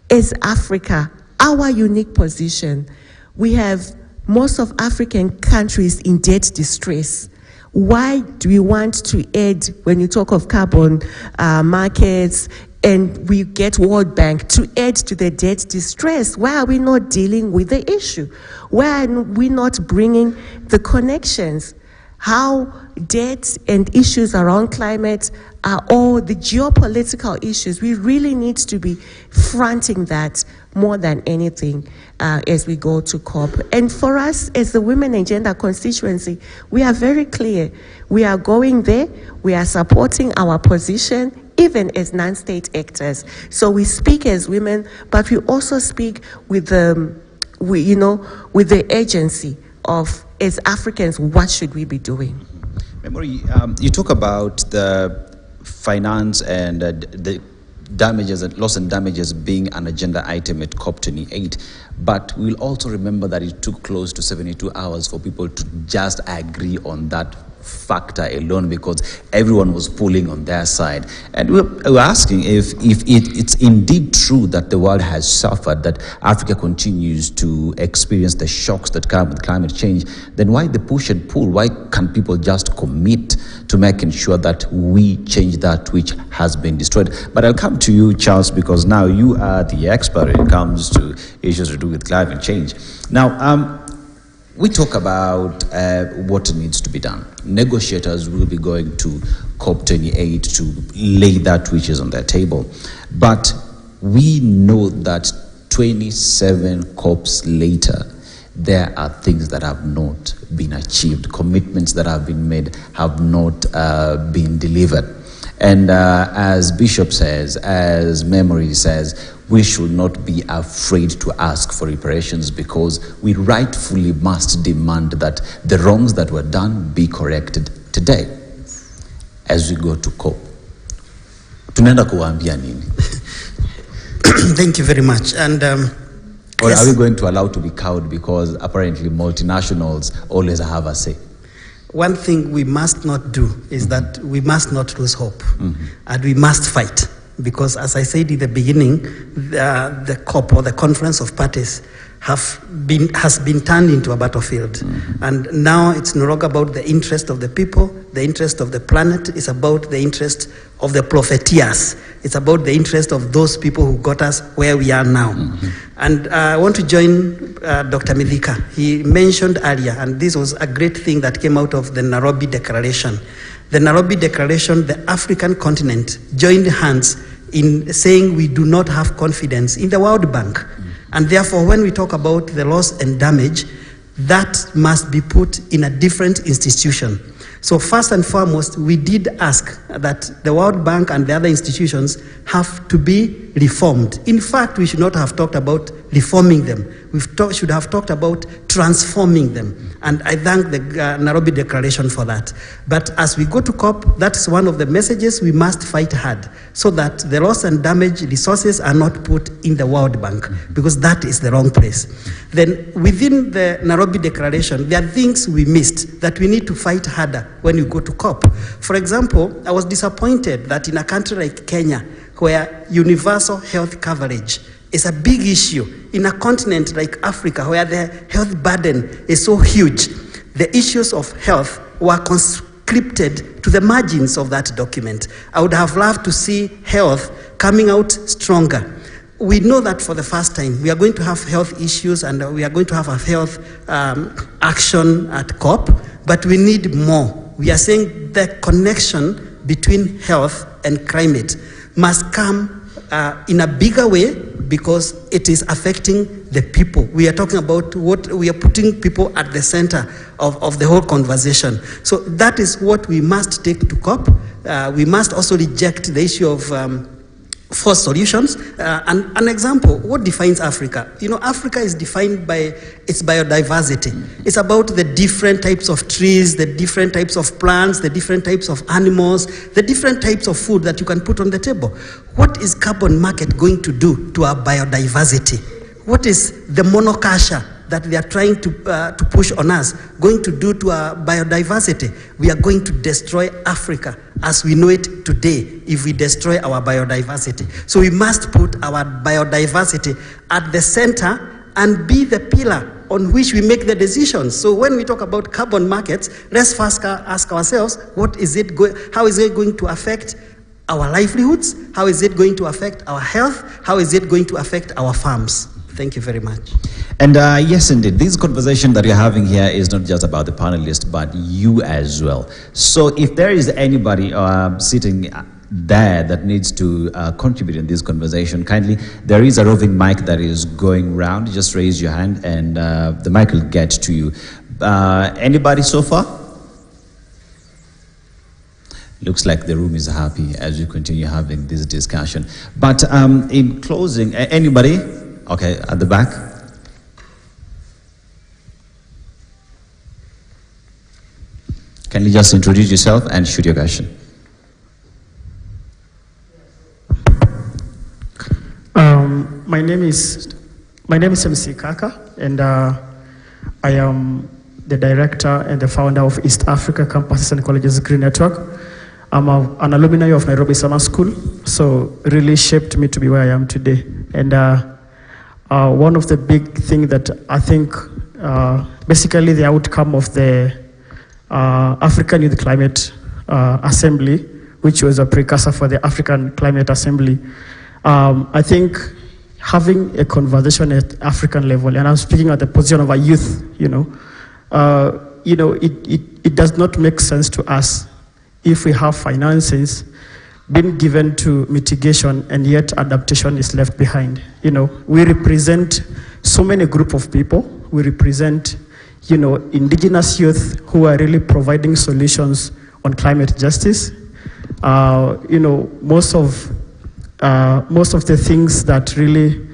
as Africa, our unique position, we have most of African countries in debt distress. Why do we want to add, when you talk of carbon markets, and we get World Bank to add to the debt distress? Why are we not dealing with the issue? Why are we not bringing the connections? How debt and issues around climate are all the geopolitical issues. We really need to be fronting that more than anything as we go to COP. And for us, as the Women and Gender Constituency, we are very clear. We are going there. We are supporting our position, even as non-state actors. So we speak as women, but we also speak with the, with the agency of, as Africans, what should we be doing? Memory, you talk about the finance and the damages and loss and damages being an agenda item at COP28, but we'll also remember that it took close to 72 hours for people to just agree on that factor alone, because everyone was pulling on their side. And we're asking if it's indeed true that the world has suffered, that Africa continues to experience the shocks that come with climate change, then why the push and pull? Why can't people just commit to making sure that we change that which has been destroyed? But I'll come to you, Charles, because now you are the expert when it comes to issues to do with climate change. Now, we talk about what needs to be done. Negotiators will be going to COP28 to lay that which is on their table. But we know that 27 COPs later, there are things that have not been achieved. Commitments that have been made have not been delivered. And as Bishop says, as Memory says, we should not be afraid to ask for reparations, because we rightfully must demand that the wrongs that were done be corrected today. As we go to COP, tunaenda kuwaambia nini? Thank you very much. And or yes, are we going to allow to be cowed because apparently multinationals always have a say? One thing we must not do is that we must not lose hope, and we must fight. Because as I said in the beginning, the COP, or the Conference of Parties, has been turned into a battlefield. And now it's no longer about the interest of the people, the interest of the planet. It's about the interest of the profiteers. It's about the interest of those people who got us where we are now. And I want to join Dr. Mithika. He mentioned earlier, and this was a great thing that came out of the Nairobi Declaration. The Nairobi Declaration, the African continent joined hands in saying we do not have confidence in the World Bank. And therefore, when we talk about the loss and damage, that must be put in a different institution. So first and foremost, we did ask that the World Bank and the other institutions have to be reformed. In fact, we should not have talked about reforming them. We should have talked about transforming them. And I thank the Nairobi Declaration for that. But as we go to COP, that's one of the messages we must fight hard, so that the loss and damage resources are not put in the World Bank, because that is the wrong place. Then within the Nairobi Declaration, there are things we missed that we need to fight harder when you go to COP. For example, I was disappointed that in a country like Kenya, where universal health coverage is a big issue, in a continent like Africa, where the health burden is so huge, the issues of health were conscripted to the margins of that document. I would have loved to see health coming out stronger. We know that for the first time, we are going to have health issues, and we are going to have a health action at COP, but we need more. We are saying the connection between health and climate must come in a bigger way, because it is affecting the people. We are talking about what we are putting people at the center of the whole conversation. So that is what we must take to COP. We must also reject the issue of forced solutions. And an example, what defines Africa? You know, Africa is defined by its biodiversity. It's about the different types of trees, the different types of plants, the different types of animals, the different types of food that you can put on the table. What is carbon market going to do to our biodiversity? What is the monoculture that they are trying to push on us going to do to our biodiversity? We are going to destroy Africa as we know it today if we destroy our biodiversity. So we must put our biodiversity at the center and be the pillar on which we make the decisions. So when we talk about carbon markets, let's first ask ourselves, how is it going to affect our livelihoods? How is it going to affect our health? How is it going to affect our farms? Thank you very much. And yes, indeed, this conversation that you're having here is not just about the panelists, but you as well. So if there is anybody sitting there that needs to contribute in this conversation, kindly, there is a roving mic that is going round. Just raise your hand and the mic will get to you. Anybody so far? Looks like the room is happy as we continue having this discussion. But in closing, anybody? Okay, at the back. Can you just introduce yourself and shoot your question? My name is MC Kaka, and I am the director and the founder of East Africa Campuses and Colleges Green Network. I'm an alumni of Nairobi Summer School, so really shaped me to be where I am today. And one of the big things that I think, basically the outcome of the African Youth Climate Assembly, which was a precursor for the African Climate Assembly, I think having a conversation at African level, and I'm speaking at the position of a youth, it does not make sense to us if we have finances being given to mitigation and yet adaptation is left behind. We represent so many group of people. We represent, indigenous youth who are really providing solutions on climate justice. Most of the things that really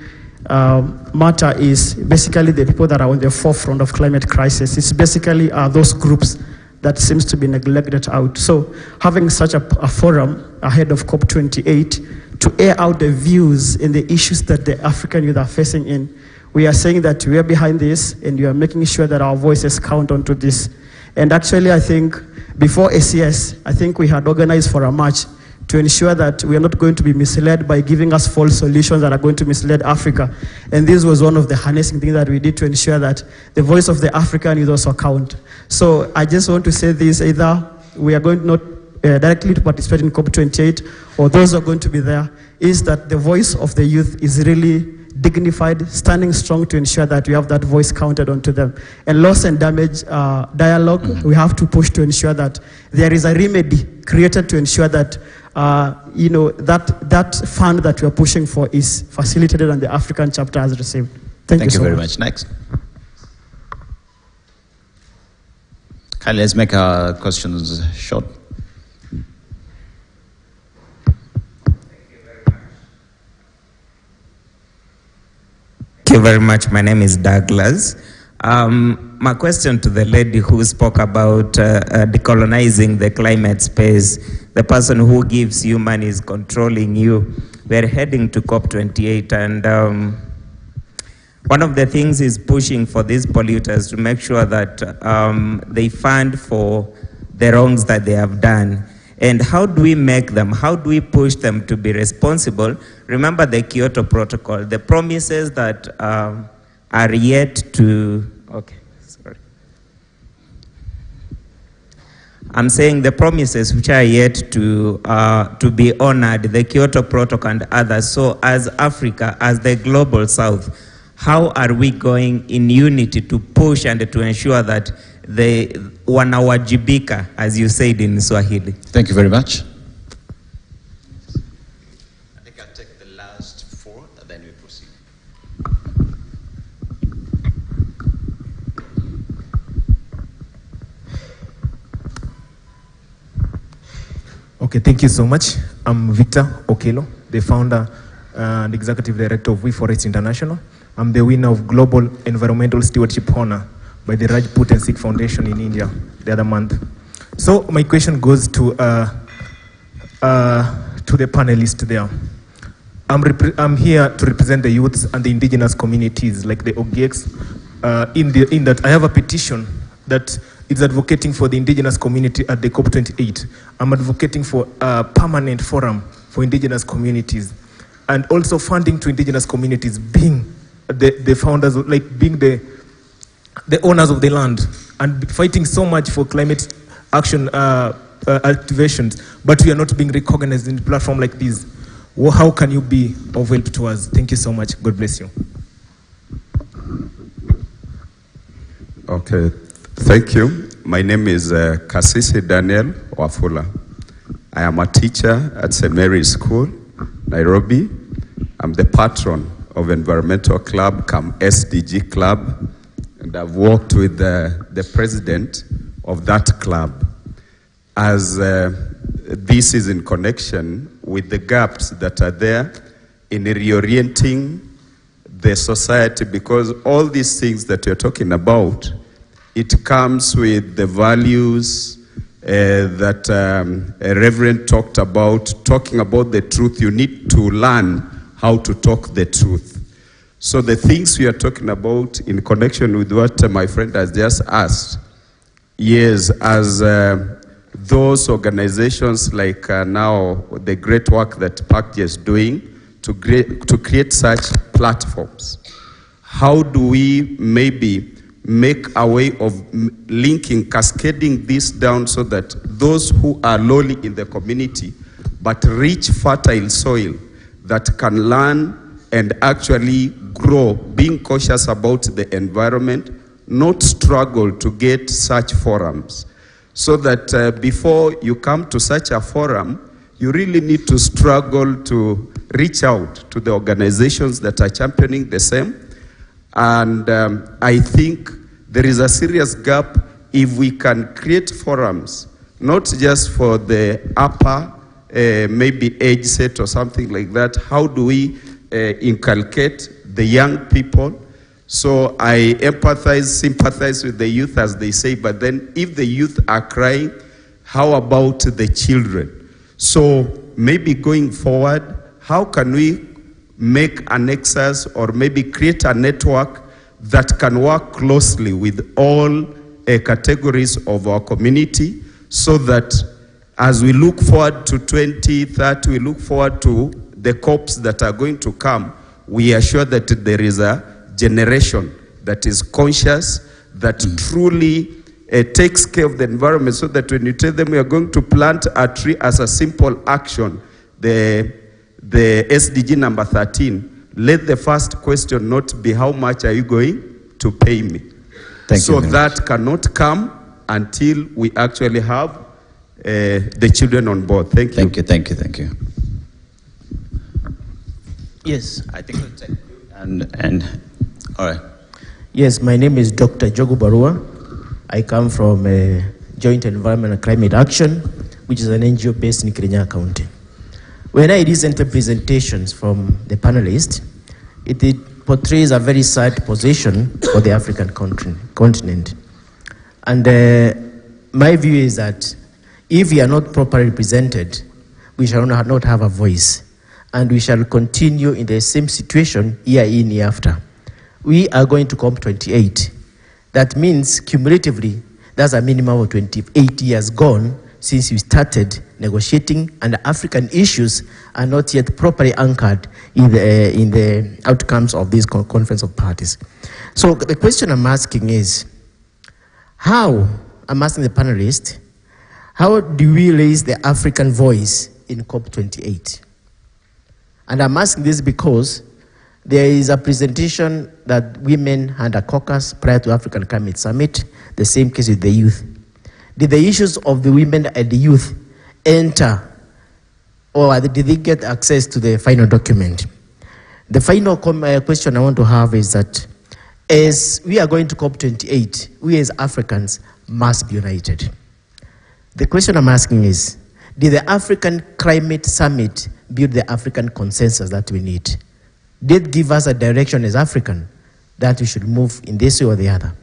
matter is basically the people that are on the forefront of climate crisis. It's basically those groups that seems to be neglected out. So having such a forum ahead of COP28 to air out the views and the issues that the African youth are facing in, we are saying that we are behind this and we are making sure that our voices count onto this. And actually, I think before ACS, I think we had organized for a march to ensure that we are not going to be misled by giving us false solutions that are going to mislead Africa. And this was one of the harnessing things that we did to ensure that the voice of the African youth also count. So I just want to say this, either we are going not directly to participate in COP28, or those who are going to be there, is that the voice of the youth is really dignified, standing strong to ensure that we have that voice counted onto them. And loss and damage dialogue, we have to push to ensure that there is a remedy created to ensure that that fund that we are pushing for is facilitated and the African chapter has received. Thank you so very much. Next. Kylie, let's make our questions short. Thank you very much. My name is Douglas. My question to the lady who spoke about decolonizing the climate space, the person who gives you money is controlling you. We're heading to COP28, and one of the things is pushing for these polluters to make sure that they fund for the wrongs that they have done. And how do we make them, how do we push them to be responsible? Remember the Kyoto Protocol, the promises that are yet to, I'm saying the promises which are yet to be honored, the Kyoto Protocol and others. So as Africa, as the global South, how are we going in unity to push and to ensure that they wanawajibika, as you said in Swahili? Thank you very much. I think I'll take the last four, and then we proceed. Okay, thank you so much. I'm Victor Okelo, the founder and executive director of We Forest International. I'm the winner of Global Environmental Stewardship Honor by the Rajput and Sikh Foundation in India the other month. So my question goes to the panelists there. I'm here to represent the youths and the indigenous communities like the OGX, in that I have a petition that is advocating for the indigenous community at the COP28. I'm advocating for a permanent forum for indigenous communities, and also funding to indigenous communities being the founders, like being the owners of the land, and fighting so much for climate action activations, but we are not being recognized in a platform like this. Well, how can you be of help to us? Thank you so much. God bless you. Okay, thank you. My name is Kasisi Daniel Wafula. I am a teacher at St. Mary's School, Nairobi. I'm the patron of Environmental Club, SDG Club, and I've worked with the president of that club, as this is in connection with the gaps that are there in reorienting the society, because all these things that you're talking about, it comes with the values that a Reverend talked about, talking about the truth. You need to learn how to talk the truth. So the things we are talking about in connection with what my friend has just asked, yes, as those organizations like now the great work that PACJ is doing to create such platforms, how do we maybe make a way of linking, cascading this down so that those who are lowly in the community but rich, fertile soil that can learn and actually grow, being cautious about the environment, not struggle to get such forums. So that before you come to such a forum, you really need to struggle to reach out to the organizations that are championing the same. And I think there is a serious gap if we can create forums, not just for the upper, maybe age set or something like that. How do we inculcate the young people? So I empathize, sympathize with the youth, as they say, but then if the youth are crying, how about the children? So maybe going forward, how can we make a nexus or maybe create a network that can work closely with all categories of our community, so that as we look forward to 2030, we look forward to the COPs that are going to come, we are sure that there is a generation that is conscious, that truly takes care of the environment, so that when you tell them we are going to plant a tree as a simple action, the SDG number 13, let the first question not be how much are you going to pay me? So that cannot come until we actually have the children on board. Thank you. Thank you. Yes. I think we'll take and all right. Yes, my name is Dr. Jogu Barua. I come from Joint Environment and Climate Action, which is an NGO based in Kirinyaga County. When I listen to presentations from the panelists, it portrays a very sad position for the African continent. And my view is that if we are not properly represented, we shall not have a voice. And we shall continue in the same situation year in, year after. We are going to COP28. That means cumulatively, that's a minimum of 28 years gone since we started negotiating, and the African issues are not yet properly anchored in the outcomes of this conference of parties. So the question I'm asking is, I'm asking the panelists, how do we raise the African voice in COP28? And I'm asking this because there is a presentation that women had a caucus prior to African Climate Summit, the same case with the youth. Did the issues of the women and the youth enter, or did they get access to the final document? The final question I want to have is that as we are going to COP28, we as Africans must be united. The question I'm asking is, did the African Climate Summit build the African consensus that we need? Did it give us a direction as African that we should move in this way or the other?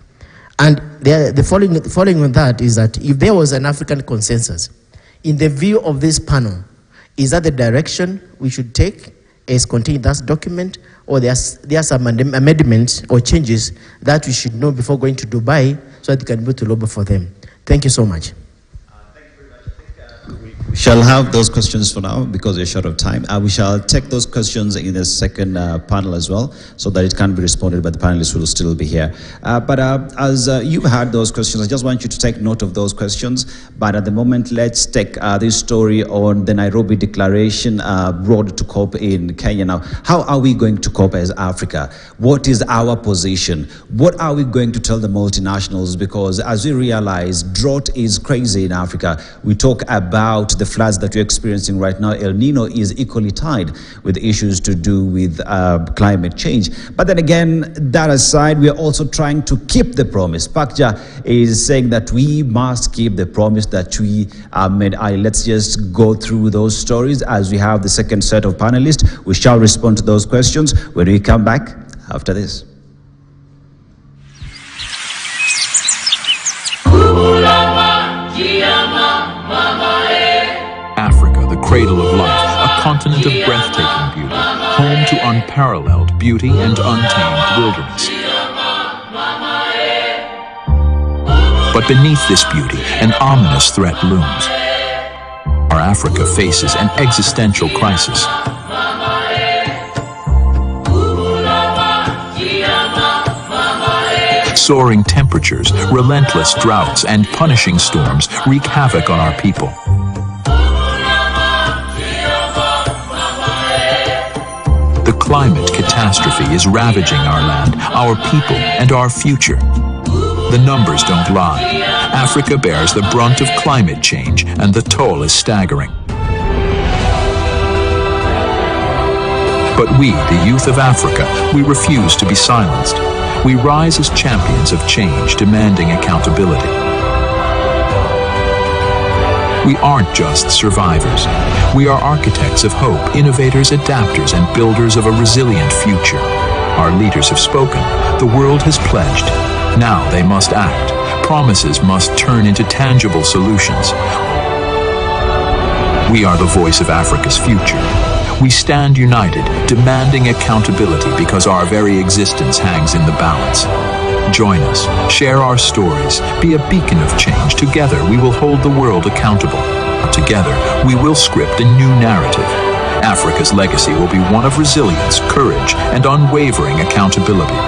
And the following on that is that if there was an African consensus, in the view of this panel, is that the direction we should take as contained in that document, or there are some amendments or changes that we should know before going to Dubai so that we can be able to lobby for them? Thank you so much. We shall have those questions for now because we're short of time. We shall take those questions in the second panel as well, so that it can be responded, but the panelists will still be here. But as you had those questions, I just want you to take note of those questions. But at the moment, let's take this story on the Nairobi Declaration road to COP in Kenya. Now, how are we going to COP as Africa? What is our position? What are we going to tell the multinationals? Because as we realize, drought is crazy in Africa. We talk about the floods that we're experiencing right now. El Nino is equally tied with issues to do with climate change. But then again, that aside, we are also trying to keep the promise. PACJ is saying that we must keep the promise that we made. Let's just go through those stories as we have the second set of panelists. We shall respond to those questions when we come back after this. Africa, the cradle of life, a continent of breathtaking beauty, home to unparalleled beauty and untamed wilderness. But beneath this beauty, an ominous threat looms. Our Africa faces an existential crisis. Soaring temperatures, relentless droughts, and punishing storms wreak havoc on our people. The climate catastrophe is ravaging our land, our people, and our future. The numbers don't lie. Africa bears the brunt of climate change, and the toll is staggering. But we, the youth of Africa, we refuse to be silenced. We rise as champions of change, demanding accountability. We aren't just survivors. We are architects of hope, innovators, adapters, and builders of a resilient future. Our leaders have spoken. The world has pledged. Now they must act. Promises must turn into tangible solutions. We are the voice of Africa's future. We stand united, demanding accountability because our very existence hangs in the balance. Join us, share our stories, be a beacon of change. Together, we will hold the world accountable. Together, we will script a new narrative. Africa's legacy will be one of resilience, courage, and unwavering accountability.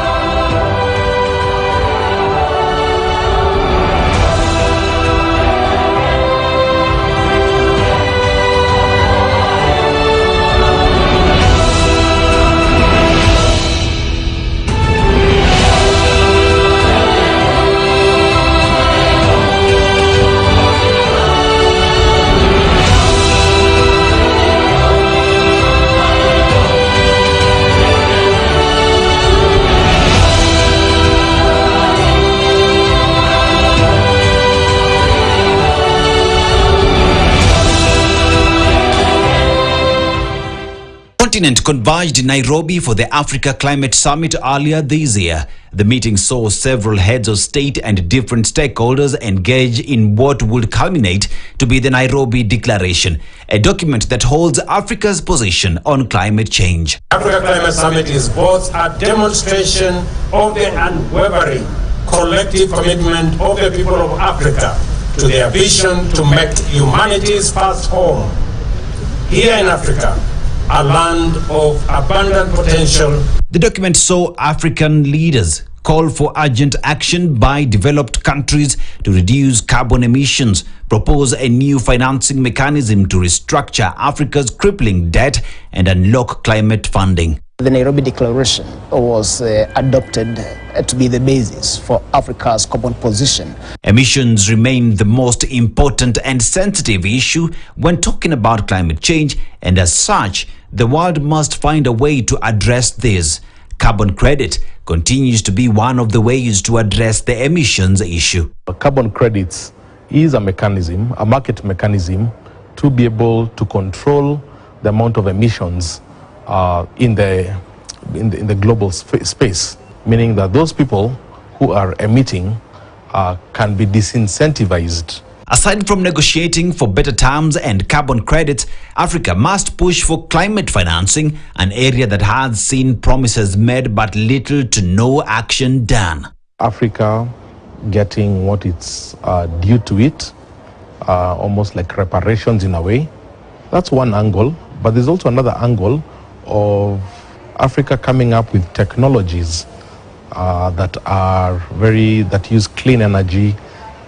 The continent converged in Nairobi for the Africa Climate Summit earlier this year. The meeting saw several heads of state and different stakeholders engage in what would culminate to be the Nairobi Declaration, a document that holds Africa's position on climate change. Africa Climate Summit is both a demonstration of the unwavering collective commitment of the people of Africa to their vision to make humanity's first home here in Africa a land of abundant potential. The document saw African leaders call for urgent action by developed countries to reduce carbon emissions, propose a new financing mechanism to restructure Africa's crippling debt, and unlock climate funding. The Nairobi Declaration was adopted to be the basis for Africa's common position. Emissions remain the most important and sensitive issue when talking about climate change, and as such, the world must find a way to address this. Carbon credit continues to be one of the ways to address the emissions issue. Carbon credits is a mechanism, a market mechanism, to be able to control the amount of emissions in the global space, meaning that those people who are emitting can be disincentivized. Aside from negotiating for better terms and carbon credits, Africa must push for climate financing, an area that has seen promises made but little to no action done. Africa getting what it's due to it, almost like reparations in a way. That's one angle, but there's also another angle of Africa coming up with technologies that use clean energy,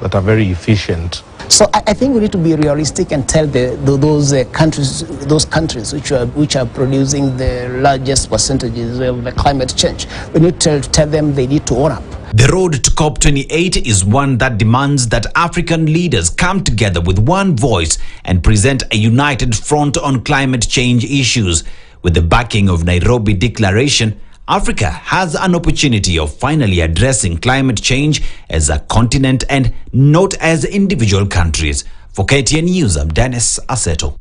that are very efficient. So I think we need to be realistic and tell those countries which are producing the largest percentages of the climate change. We need to tell them they need to own up. The road to COP28 is one that demands that African leaders come together with one voice and present a united front on climate change issues. With the backing of Nairobi Declaration, Africa has an opportunity of finally addressing climate change as a continent and not as individual countries. For KTN News, I'm Dennis Aseto.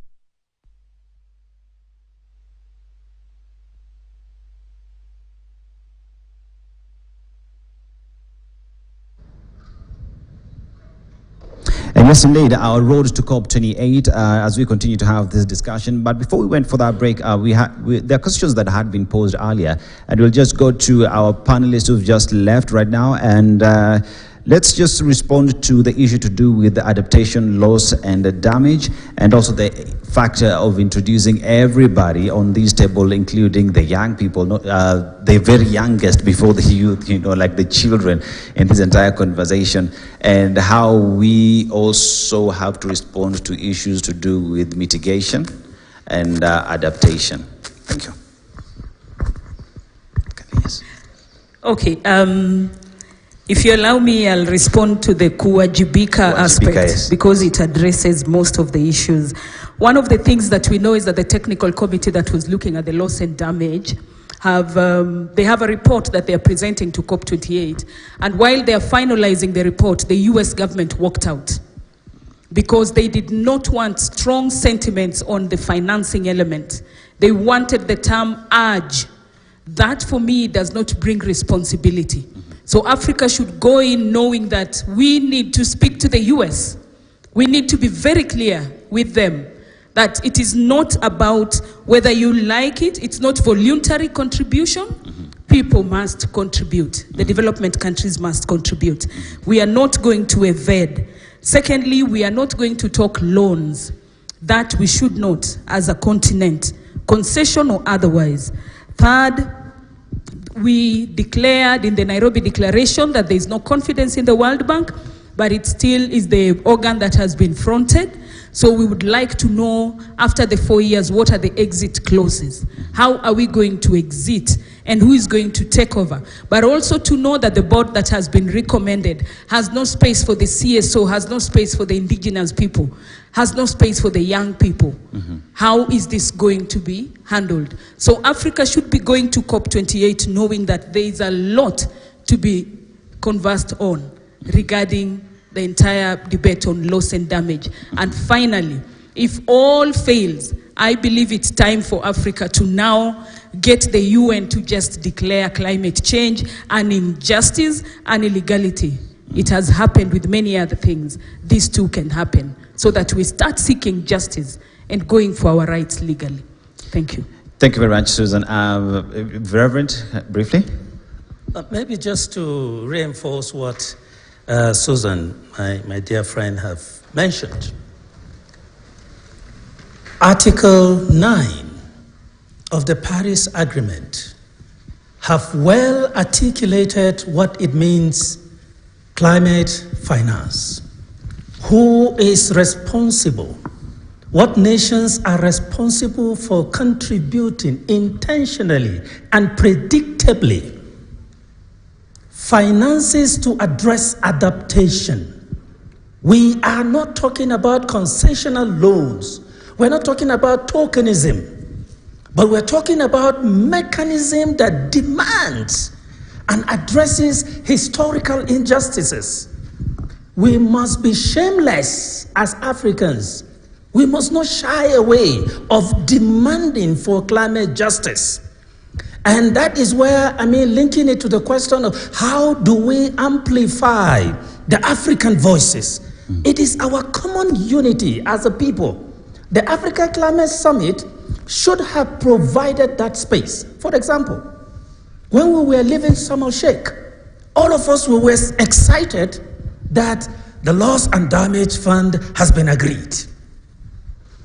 Yes, indeed, our road to COP28 as we continue to have this discussion. But before we went for that break, there are questions that had been posed earlier, and we'll just go to our panelists who've just left right now, and let's just respond to the issue to do with the adaptation, loss, and the damage, and also the factor of introducing everybody on this table, including the young people, the very youngest before the youth, like the children in this entire conversation, and how we also have to respond to issues to do with mitigation and adaptation. Thank you. Okay. If you allow me, I'll respond to the kuwajibika aspect, yes, because it addresses most of the issues. One of the things that we know is that the technical committee that was looking at the loss and damage they have a report that they are presenting to COP28, and while they are finalizing the report, the US government walked out because they did not want strong sentiments on the financing element. They wanted the term urge. That for me does not bring responsibility. So Africa should go in knowing that we need to speak to the US. We need to be very clear with them that it is not about whether you like it. It's not voluntary contribution. People must contribute. The development countries must contribute. We are not going to evade. Secondly, we are not going to talk loans. That we should not as a continent, concession or otherwise. Third, we declared in the Nairobi Declaration that there is no confidence in the World Bank, but it still is the organ that has been fronted. So we would like to know, after the 4 years, what are the exit clauses? How are we going to exit? And who is going to take over? But also to know that the board that has been recommended has no space for the CSO, has no space for the indigenous people, has no space for the young people. How is this going to be handled? So Africa should be going to COP28 knowing that there is a lot to be conversed on regarding the entire debate on loss and damage. And finally, if all fails, I believe it's time for Africa to now get the UN to just declare climate change an injustice and illegality. It has happened with many other things. These too can happen, so that we start seeking justice and going for our rights legally. Thank you. Thank you very much, Susan. Reverend, briefly. Maybe just to reinforce what Susan, my dear friend, have mentioned. Article 9 of the Paris Agreement have well articulated what it means, climate finance. Who is responsible? What nations are responsible for contributing intentionally and predictably finances to address adaptation? We are not talking about concessional loans. We're not talking about tokenism, but we're talking about mechanism that demands and addresses historical injustices. We must be shameless as Africans. We must not shy away of demanding for climate justice. And that is where, linking it to the question of how do we amplify the African voices? It is our common unity as a people. The Africa Climate Summit should have provided that space. For example, when we were leaving Sharm el-Sheikh, all of us were excited that the loss and damage fund has been agreed.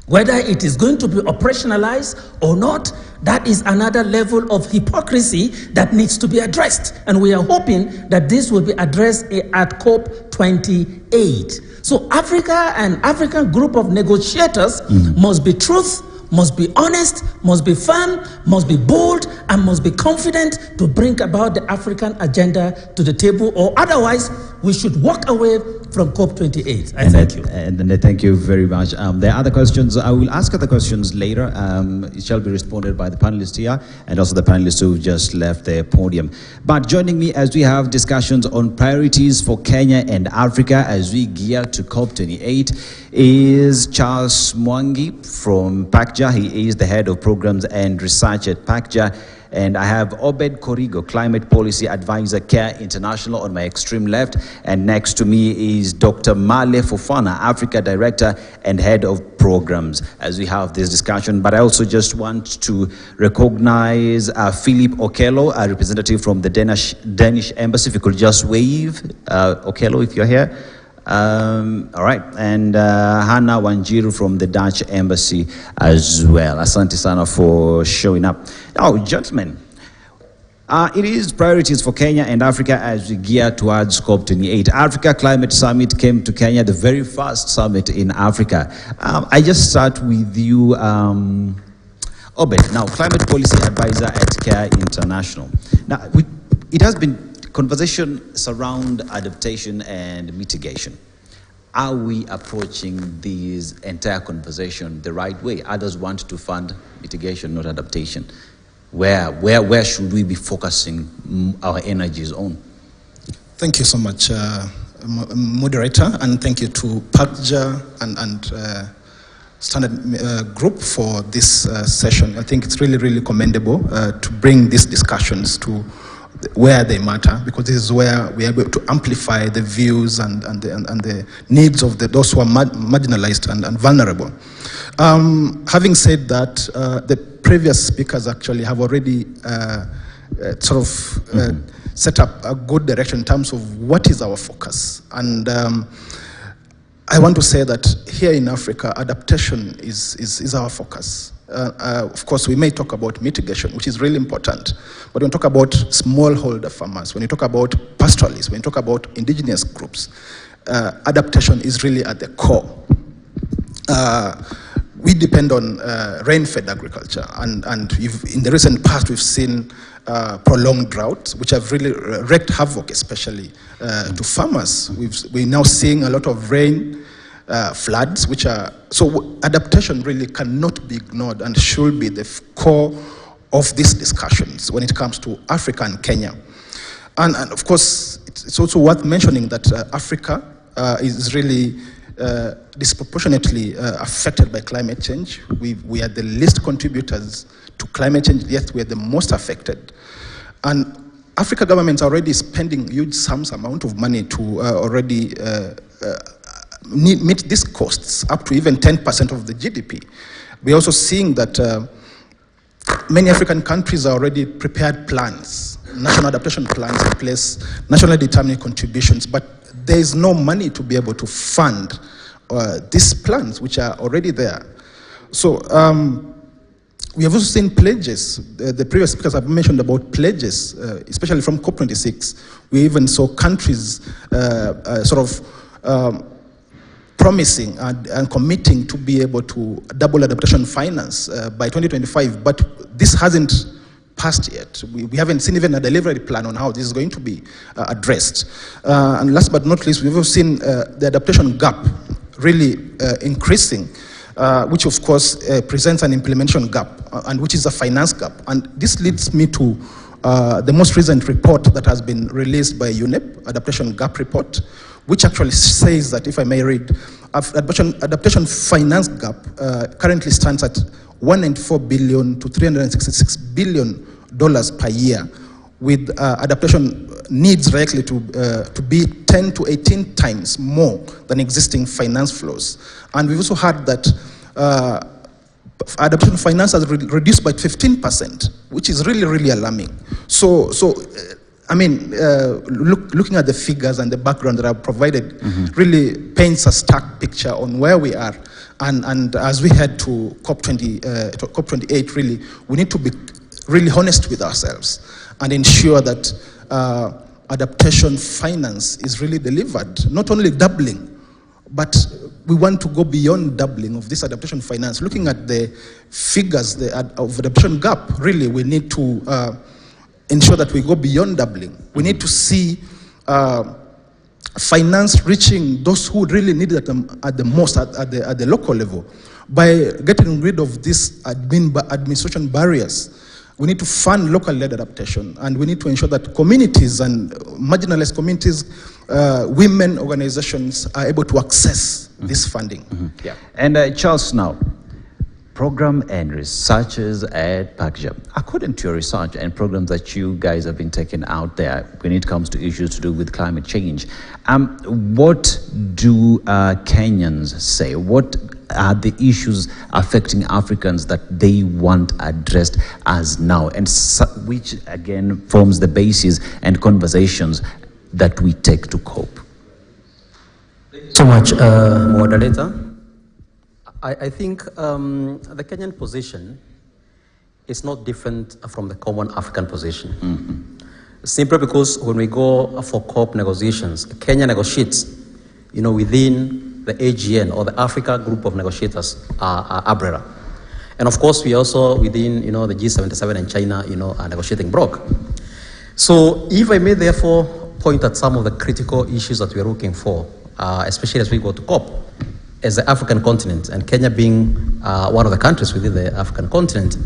Whether it is going to be operationalized or not, that is another level of hypocrisy that needs to be addressed. And we are hoping that this will be addressed at COP28. So Africa and African group of negotiators must be truth, must be honest, must be firm, must be bold, and must be confident to bring about the African agenda to the table, or otherwise we should walk away from COP28. Thank you. And thank you very much. There are other questions. I will ask other questions later. It shall be responded by the panelists here and also the panelists who just left the podium. But joining me as we have discussions on priorities for Kenya and Africa as we gear to COP28 is Charles Mwangi from PACJA. He is the head of programs and research at PACJA. And I have Obed Korigo, Climate Policy Advisor, CARE International, on my extreme left. And next to me is Dr. Male Fofana, Africa Director and Head of Programs, as we have this discussion. But I also just want to recognize Philip Okello, a representative from the Danish Embassy. If you could just wave, Okello, if you're here. All right, and Hannah Wanjiru from the Dutch Embassy as well. Asante sana for showing up. Now, gentlemen, it is priorities for Kenya and Africa as we gear towards COP28. Africa Climate Summit came to Kenya, the very first summit in Africa. I just start with you, Obed, now Climate Policy Advisor at CARE International. Now, it has been conversation surround adaptation and mitigation. Are we approaching this entire conversation the right way? Others want to fund mitigation, not adaptation. Where should we be focusing our energies on? Thank you so much, moderator, and thank you to PACJA and Standard Group for this session. I think it's really, really commendable to bring these discussions to where they matter, because this is where we are able to amplify the views and the needs of those who are marginalized and vulnerable. Having said that, the previous speakers actually have already set up a good direction in terms of what is our focus. And I want to say that here in Africa, adaptation is our focus. Of course, we may talk about mitigation, which is really important. But when we talk about smallholder farmers, when you talk about pastoralists, when you talk about indigenous groups, adaptation is really at the core. We depend on rain-fed agriculture, and in the recent past we've seen prolonged droughts, which have really wreaked havoc, especially to farmers. We're now seeing a lot of rain, floods, which are, so adaptation really cannot be ignored and should be the core of these discussions when it comes to Africa and Kenya. And of course, it's also worth mentioning that Africa is really disproportionately affected by climate change. We are the least contributors to climate change, yet we are the most affected. And Africa governments are already spending huge sums amount of money to already meet these costs, up to even 10% of the GDP. We're also seeing that many African countries are already prepared plans, national adaptation plans in place, nationally determined contributions, but there is no money to be able to fund these plans, which are already there. So we have also seen pledges. The previous speakers have mentioned about pledges, especially from COP26. We even saw countries promising and committing to be able to double adaptation finance by 2025, but this hasn't passed yet. We haven't seen even a delivery plan on how this is going to be addressed. And last but not least, we've also seen the adaptation gap really increasing, which of course presents an implementation gap, and which is a finance gap. And this leads me to the most recent report that has been released by UNEP, Adaptation Gap Report, which actually says that, if I may read, adaptation finance gap currently stands at $194 billion to $366 billion per year, with adaptation needs likely to be 10 to 18 times more than existing finance flows. And we've also heard that adaptation finance has reduced by 15%, which is really, really alarming. So I mean, looking at the figures and the background that I've provided really paints a stark picture on where we are. And as we head to COP28, really, we need to be really honest with ourselves and ensure that adaptation finance is really delivered, not only doubling, but we want to go beyond doubling of this adaptation finance. Looking at the figures of adaptation gap, really, we need to ensure that we go beyond doubling. We need to see finance reaching those who really need it at the most at the local level. By getting rid of these administration barriers, we need to fund local-led adaptation, and we need to ensure that communities and marginalized communities, women organizations are able to access this funding. Yeah. And Charles, now, program and researchers at PACJA. According to your research and programs that you guys have been taking out there when it comes to issues to do with climate change, what do Kenyans say? What are the issues affecting Africans that they want addressed as now, and which again forms the basis and conversations that we take to COP? So much, moderator. I think the Kenyan position is not different from the common African position. Mm-hmm. Simply because when we go for COP negotiations, Kenya negotiates, within the AGN or the Africa Group of Negotiators umbrella. And of course, we also within, the G77 and China, are negotiating bloc. So if I may therefore point at some of the critical issues that we are looking for, especially as we go to COP, as the African continent, and Kenya being one of the countries within the African continent,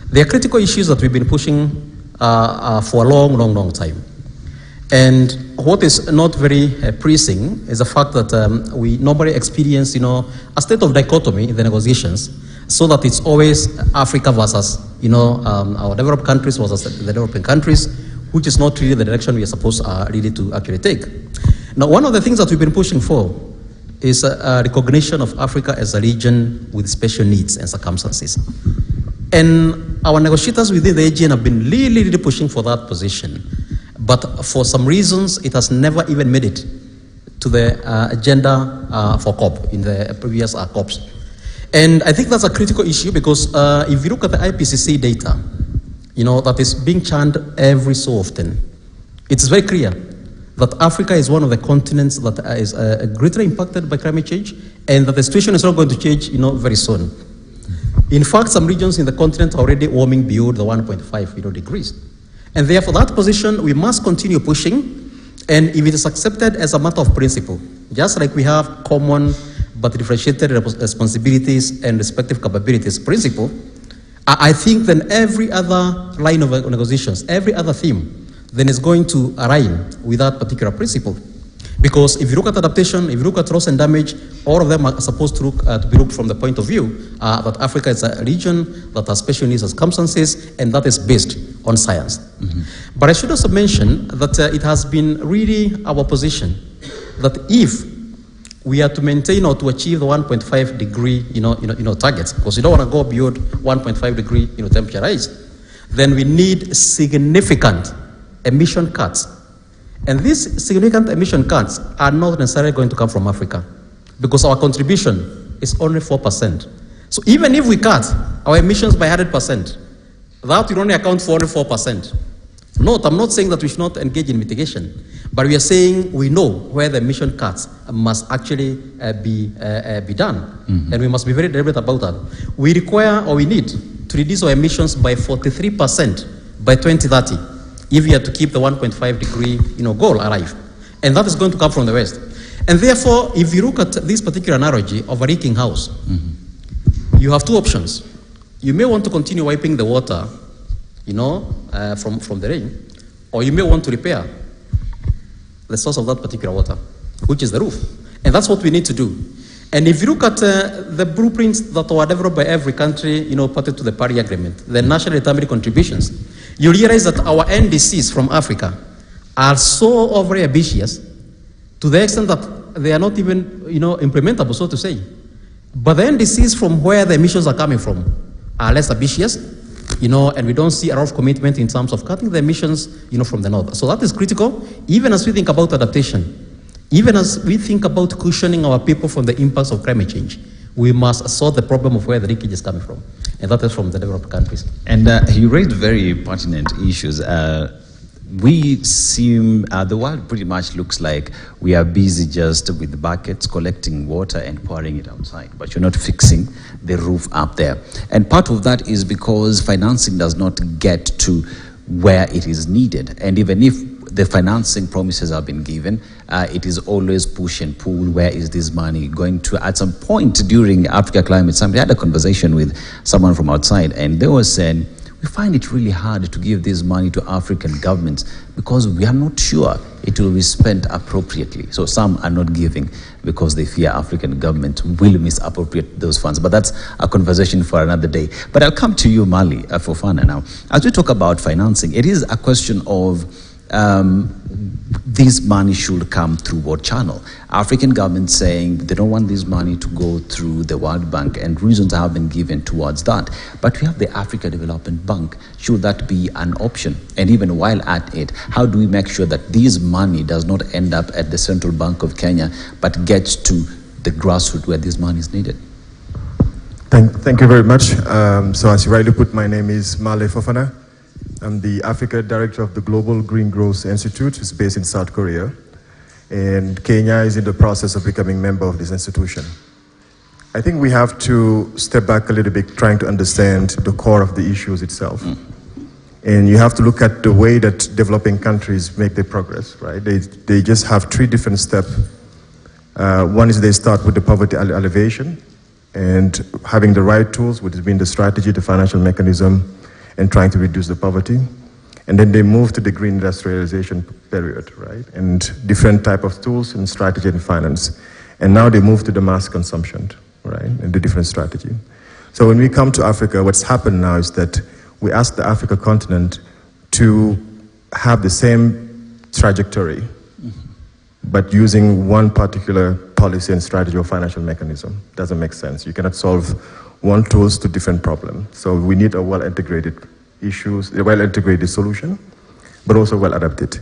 there are critical issues that we've been pushing for a long time. And what is not very pleasing is the fact that we normally experience, a state of dichotomy in the negotiations, so that it's always Africa versus, our developed countries versus the developing countries, which is not really the direction we are supposed really to actually take. Now, one of the things that we've been pushing for is a recognition of Africa as a region with special needs and circumstances. And our negotiators within the AGN have been really pushing for that position. But for some reasons, it has never even made it to the agenda for COP in the previous COPs. And I think that's a critical issue because if you look at the IPCC data, that is being churned every so often, it's very clear that Africa is one of the continents that is greatly impacted by climate change, and that the situation is not going to change, very soon. In fact, some regions in the continent are already warming beyond the 1.5, degrees. And therefore, that position, we must continue pushing, and if it is accepted as a matter of principle, just like we have common but differentiated responsibilities and respective capabilities principle, I think then every other line of negotiations, every other theme, then is going to align with that particular principle. Because if you look at adaptation, if you look at loss and damage, all of them are supposed to be looked from the point of view that Africa is a region that has special needs and circumstances, and that is based on science. Mm-hmm. But I should also mention that it has been really our position that if we are to maintain or to achieve the 1.5 degree, targets, because you don't want to go beyond 1.5 degree, temperature rise, then we need significant emission cuts. And these significant emission cuts are not necessarily going to come from Africa because our contribution is only 4%. So even if we cut our emissions by 100%, that will only account for only 4%. Note, I'm not saying that we should not engage in mitigation, but we are saying we know where the emission cuts must actually be done. Mm-hmm. And we must be very deliberate about that. We require or we need to reduce our emissions by 43% by 2030. If we are to keep the 1.5 degree goal alive. And that is going to come from the West. And therefore, if you look at this particular analogy of a leaking house, mm-hmm. you have two options. You may want to continue wiping the water, from the rain, or you may want to repair the source of that particular water, which is the roof. And that's what we need to do. And if you look at the blueprints that were developed by every country, party to the Paris Agreement, the nationally determined contributions, you realize that our NDCs from Africa are so overly ambitious to the extent that they are not even, implementable, so to say. But the NDCs from where the emissions are coming from are less ambitious, and we don't see a lot of commitment in terms of cutting the emissions, from the north. So that is critical, even as we think about adaptation, even as we think about cushioning our people from the impacts of climate change. We must solve the problem of where the leakage is coming from, and that is from the developed countries. And you raised very pertinent issues. We seem, the world pretty much looks like we are busy just with buckets, collecting water and pouring it outside, but you're not fixing the roof up there. And part of that is because financing does not get to where it is needed. And even if the financing promises have been given, it is always push and pull. Where is this money going to? At some point during Africa Climate Summit, I had a conversation with someone from outside, and they were saying, we find it really hard to give this money to African governments because we are not sure it will be spent appropriately. So some are not giving because they fear African government will misappropriate those funds. But that's a conversation for another day. But I'll come to you, Mali Fofana, now. As we talk about financing, it is a question of this money should come through what channel? African governments saying they don't want this money to go through the World Bank, and reasons have been given towards that. But we have the Africa Development Bank. Should that be an option? And even while at it, how do we make sure that this money does not end up at the Central Bank of Kenya, but gets to the grassroots where this money is needed? Thank you very much. So as you rightly put, my name is Male Fofana. I'm the Africa Director of the Global Green Growth Institute, which is based in South Korea. And Kenya is in the process of becoming a member of this institution. I think we have to step back a little bit, trying to understand the core of the issues itself. And you have to look at the way that developing countries make their progress, right? They just have three different steps. One is they start with the poverty alleviation and having the right tools, which has been the strategy, the financial mechanism, and trying to reduce the poverty. And then they move to the green industrialization period, right? And different type of tools and strategy and finance. And now they move to the mass consumption, right? And the different strategy. So when we come to Africa, what's happened now is that we ask the African continent to have the same trajectory, but using one particular policy and strategy or financial mechanism. Doesn't make sense. You cannot solve one tools to different problems. So we need a well-integrated issues, a well-integrated solution, but also well-adapted.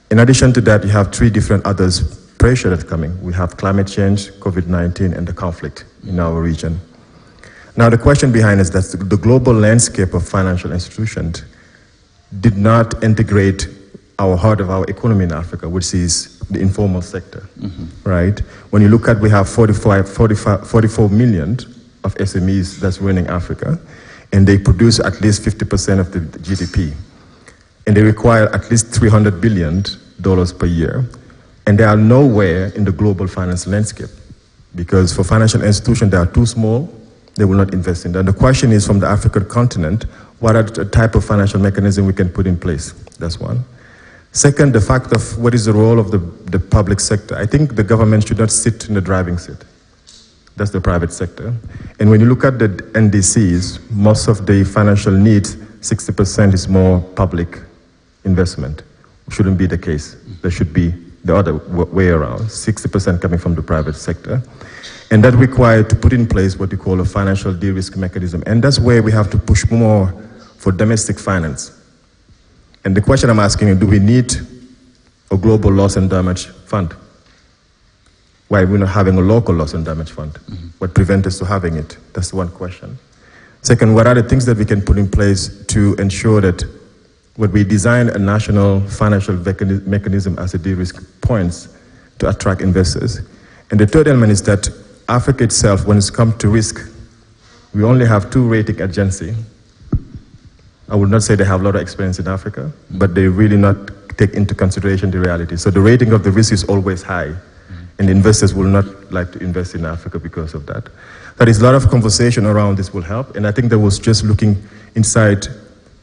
In addition to that, you have three different others pressure that's coming. We have climate change, COVID-19, and the conflict in our region. Now the question behind is that the global landscape of financial institutions did not integrate our heart of our economy in Africa, which is the informal sector, right? When you look at, we have 44 million of SMEs that's running Africa, and they produce at least 50% of the GDP. And they require at least $300 billion per year. And they are nowhere in the global finance landscape, because for financial institutions, they are too small, they will not invest in that. And the question is, from the African continent, what are the type of financial mechanism we can put in place? That's one. Second, the fact of what is the role of the public sector. I think the government should not sit in the driving seat. That's the private sector. And when you look at the NDCs, most of the financial needs, 60% is more public investment. It shouldn't be the case. There should be the other way around, 60% coming from the private sector. And that required to put in place what we call a financial de-risk mechanism. And that's where we have to push more for domestic finance. And the question I'm asking is, do we need a global loss and damage fund? Why we're not having a local loss and damage fund? What prevents us to having it? That's one question. Second, what are the things that we can put in place to ensure that when we design a national financial mechanism as a de-risk points to attract investors? And the third element is that Africa itself, when it's come to risk, we only have 2 rating agencies. I would not say they have a lot of experience in Africa, but they really not take into consideration the reality. So the rating of the risk is always high, and investors will not like to invest in Africa because of that. There is a lot of conversation around this will help, and I think that was just looking inside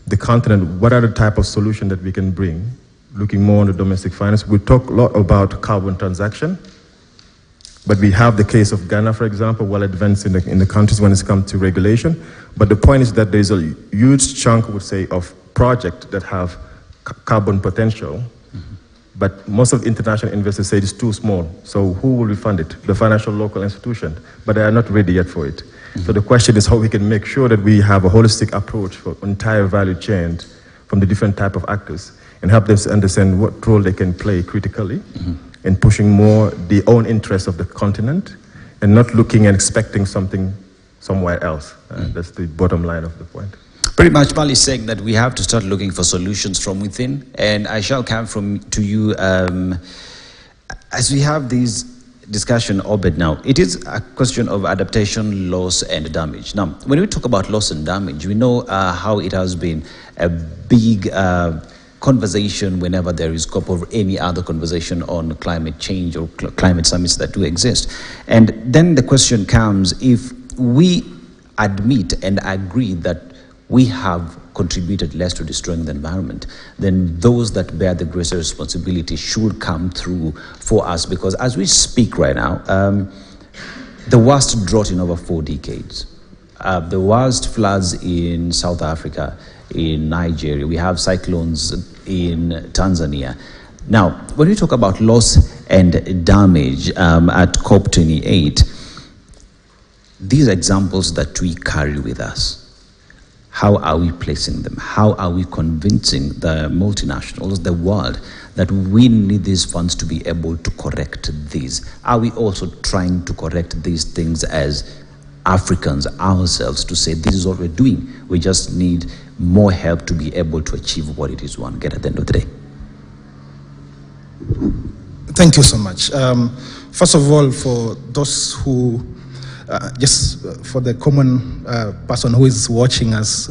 the continent, what are the type of solution that we can bring, looking more on the domestic finance. We talk a lot about carbon transaction, but we have the case of Ghana, for example, well advanced in the countries when it comes to regulation. But the point is that there's a huge chunk, I would say, of projects that have carbon potential, but most of the international investors say it's too small. So who will fund it? The financial local institution, but they are not ready yet for it. So the question is how we can make sure that we have a holistic approach for entire value chain from the different type of actors and help them to understand what role they can play critically in pushing more the own interests of the continent and not looking and expecting something somewhere else. That's the bottom line of the point. Pretty much, Mali is saying that we have to start looking for solutions from within. And I shall come to you as we have these discussion, Obed, now. It is a question of adaptation, loss, and damage. Now, when we talk about loss and damage, we know how it has been a big conversation whenever there is COP or any other conversation on climate change or climate summits that do exist. And then the question comes, if we admit and agree that we have contributed less to destroying the environment, then those that bear the greater responsibility should come through for us. Because as we speak right now, the worst drought in over 4 decades, the worst floods in South Africa, in Nigeria, we have cyclones in Tanzania. Now, when we talk about loss and damage at COP28, these examples that we carry with us, how are we placing them? How are we convincing the multinationals, the world, that we need these funds to be able to correct these? Are we also trying to correct these things as Africans ourselves to say this is what we're doing? We just need more help to be able to achieve what it is we want to get at the end of the day. Thank you so much. First of all, for those who, just for the common person who is watching us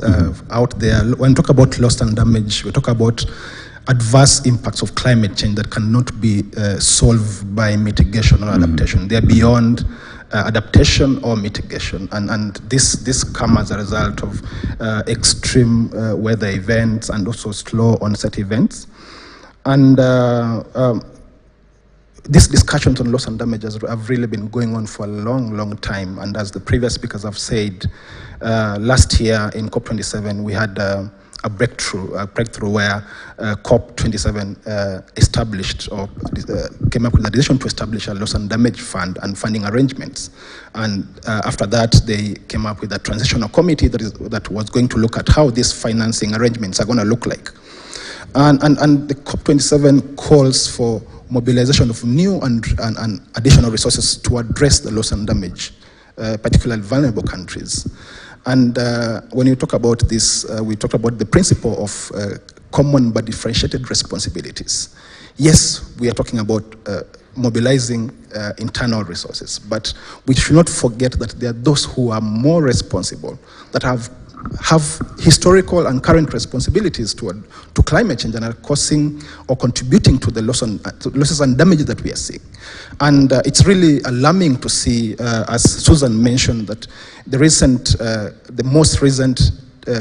out there, when we talk about loss and damage, we talk about adverse impacts of climate change that cannot be solved by mitigation or adaptation. They are beyond adaptation or mitigation, and this come as a result of extreme weather events and also slow onset events. And these discussions on loss and damages have really been going on for a long time. And as the previous speakers have said, last year in COP27 we had a breakthrough where COP27 established or came up with a decision to establish a loss and damage fund and funding arrangements. And after that, they came up with a transitional committee that was going to look at how these financing arrangements are going to look like. And the COP27 calls for mobilization of new and additional resources to address the loss and damage, particularly vulnerable countries. And when you talk about this, we talk about the principle of common but differentiated responsibilities. Yes, we are talking about mobilizing internal resources, but we should not forget that there are those who are more responsible, that have historical and current responsibilities to climate change and are causing or contributing to the losses and damages that we are seeing. And it's really alarming to see, as Susan mentioned, that the most recent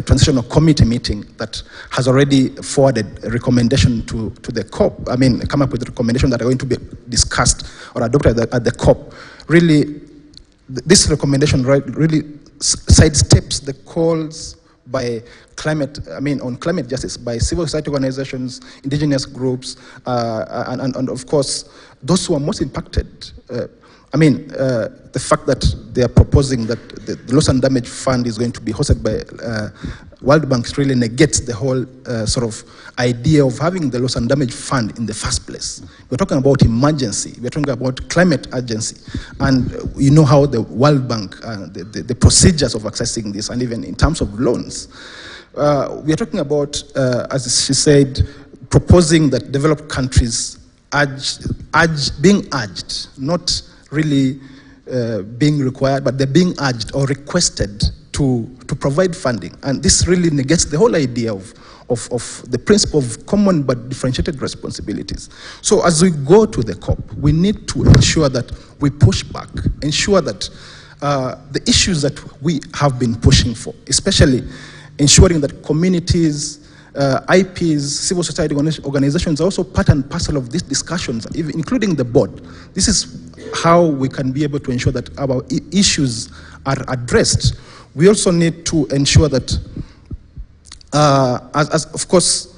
transitional committee meeting that has already forwarded a recommendation to the COP, come up with a recommendation that are going to be discussed or adopted at the COP. Really, this recommendation really sidesteps the calls by on climate justice by civil society organizations, indigenous groups, and of course, those who are most impacted. The fact that they are proposing that the loss and damage fund is going to be hosted by World Bank really negates the whole sort of idea of having the loss and damage fund in the first place. We're talking about emergency, we're talking about climate urgency, and you know how the World Bank, the procedures of accessing this, and even in terms of loans. We are talking about, as she said, proposing that developed countries being urged, not really being required, but they're being urged or requested to provide funding. And this really negates the whole idea of the principle of common but differentiated responsibilities. So as we go to the COP, we need to ensure that we push back, ensure that the issues that we have been pushing for, especially ensuring that communities, IPs, civil society organizations are also part and parcel of these discussions, including the board. This is how we can be able to ensure that our issues are addressed. We also need to ensure that, of course,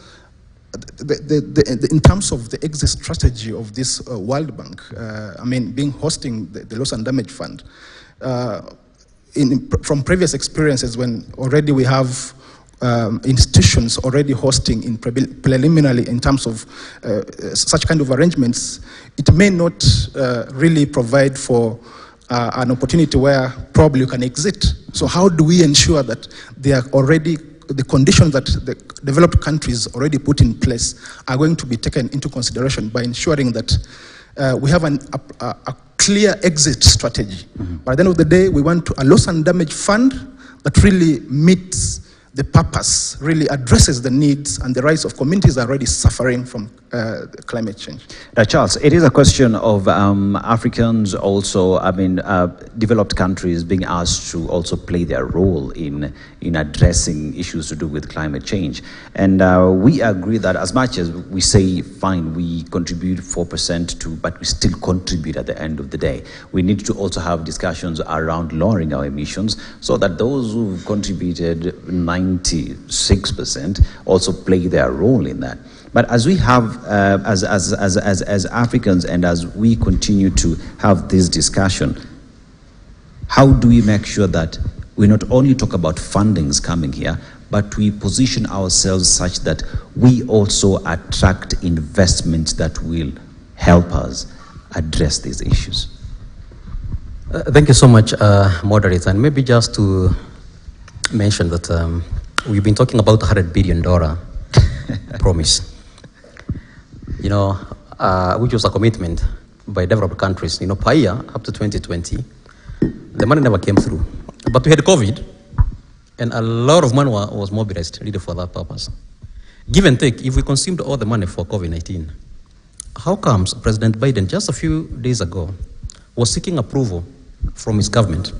in terms of the exit strategy of this World Bank, hosting the loss and damage fund, from previous experiences when already we have institutions already hosting in preliminarily in terms of such kind of arrangements, it may not really provide for an opportunity where probably you can exit. So how do we ensure that they are already, the conditions that the developed countries already put in place are going to be taken into consideration by ensuring that we have a clear exit strategy. But at the end of the day, we want a loss and damage fund that really meets the purpose really addresses the needs and the rights of communities that are already suffering from climate change. Charles, it is a question of Africans also, developed countries being asked to also play their role in addressing issues to do with climate change. And we agree that as much as we say, fine, we contribute 4% but we still contribute at the end of the day. We need to also have discussions around lowering our emissions so that those who've contributed 96% also play their role in that. But as we have, as Africans, and as we continue to have this discussion, how do we make sure that we not only talk about fundings coming here, but we position ourselves such that we also attract investments that will help us address these issues? Thank you so much, moderator. And maybe just to mention that we've been talking about $100 billion promise, which was a commitment by developed countries, per year up to 2020. The money never came through. But we had COVID, and a lot of money was mobilized really for that purpose. Give and take, if we consumed all the money for COVID-19, how comes President Biden just a few days ago was seeking approval from his government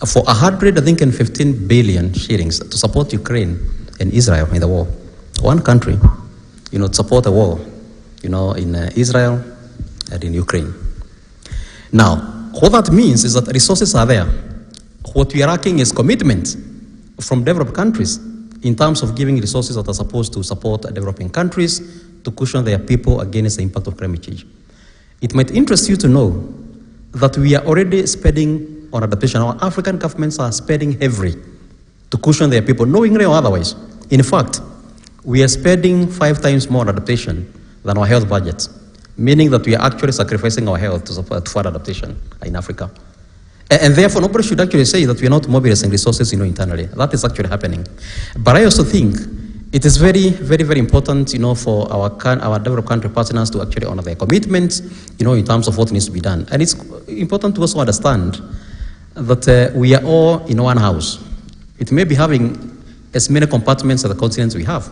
for 115 billion shillings to support Ukraine and Israel in the war? One country, to support the war, in Israel and in Ukraine. Now, what that means is that resources are there. What we are lacking is commitment from developed countries in terms of giving resources that are supposed to support developing countries to cushion their people against the impact of climate change. It might interest you to know that we are already spending on adaptation. Our African governments are spending heavily to cushion their people, knowingly or otherwise. In fact, we are spending 5 times more on adaptation than our health budgets, meaning that we are actually sacrificing our health to support further adaptation in Africa. And therefore, nobody should actually say that we are not mobilizing resources, internally. That is actually happening. But I also think it is very, very, very important, for our developed country partners to actually honor their commitments, in terms of what needs to be done. And it's important to also understand that we are all in one house. It may be having as many compartments as the continents we have.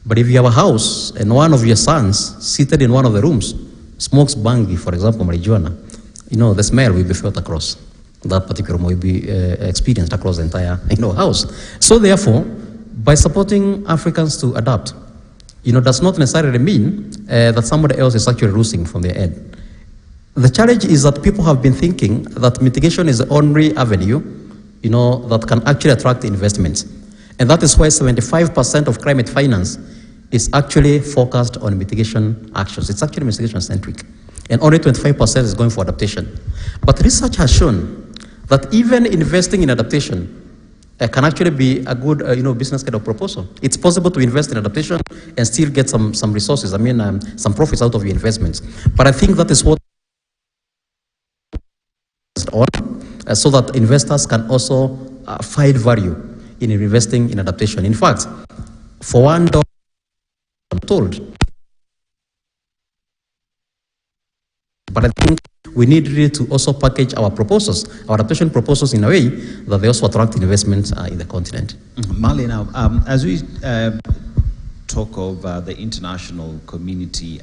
But if you have a house and one of your sons seated in one of the rooms smokes bangi, for example, marijuana, the smell will be felt across. That particular will be experienced across the entire house. So therefore, by supporting Africans to adapt, does not necessarily mean that somebody else is actually losing from their end. The challenge is that people have been thinking that mitigation is the only avenue, that can actually attract investments. And that is why 75% of climate finance is actually focused on mitigation actions. It's actually mitigation centric. And only 25% is going for adaptation. But research has shown that even investing in adaptation can actually be a good business kind of proposal. It's possible to invest in adaptation and still get some resources, some profits out of your investments. But I think that is what so that investors can also find value in investing in adaptation. In fact, for $1, I'm told. But I think we need really to also package our proposals, our adaptation proposals, in a way that they also attract investments in the continent. Mali, now, as we talk of the international community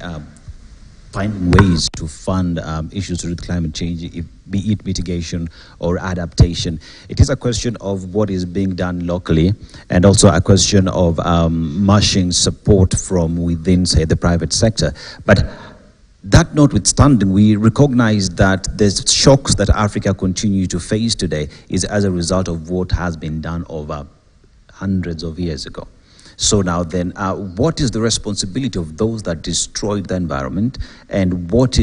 finding ways to fund issues to do with climate change, be it mitigation or adaptation, it is a question of what is being done locally, and also a question of mushing support from within, say, the private sector. But that notwithstanding, we recognize that the shocks that Africa continues to face today is as a result of what has been done over hundreds of years ago. So now then, what is the responsibility of those that destroyed the environment, and what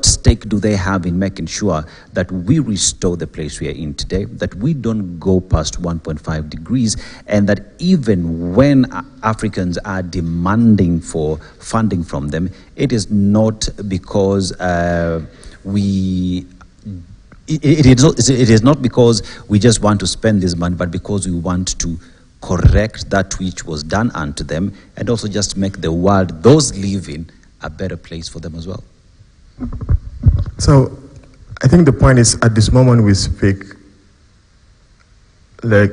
stake do they have in making sure that we restore the place we are in today, that we don't go past 1.5 degrees, and that even when Africans are demanding for funding from them, it is not because it is not because we just want to spend this money, but because we want to correct that which was done unto them, and also just make the world those live in a better place for them as well. So I think the point is, at this moment we speak, like,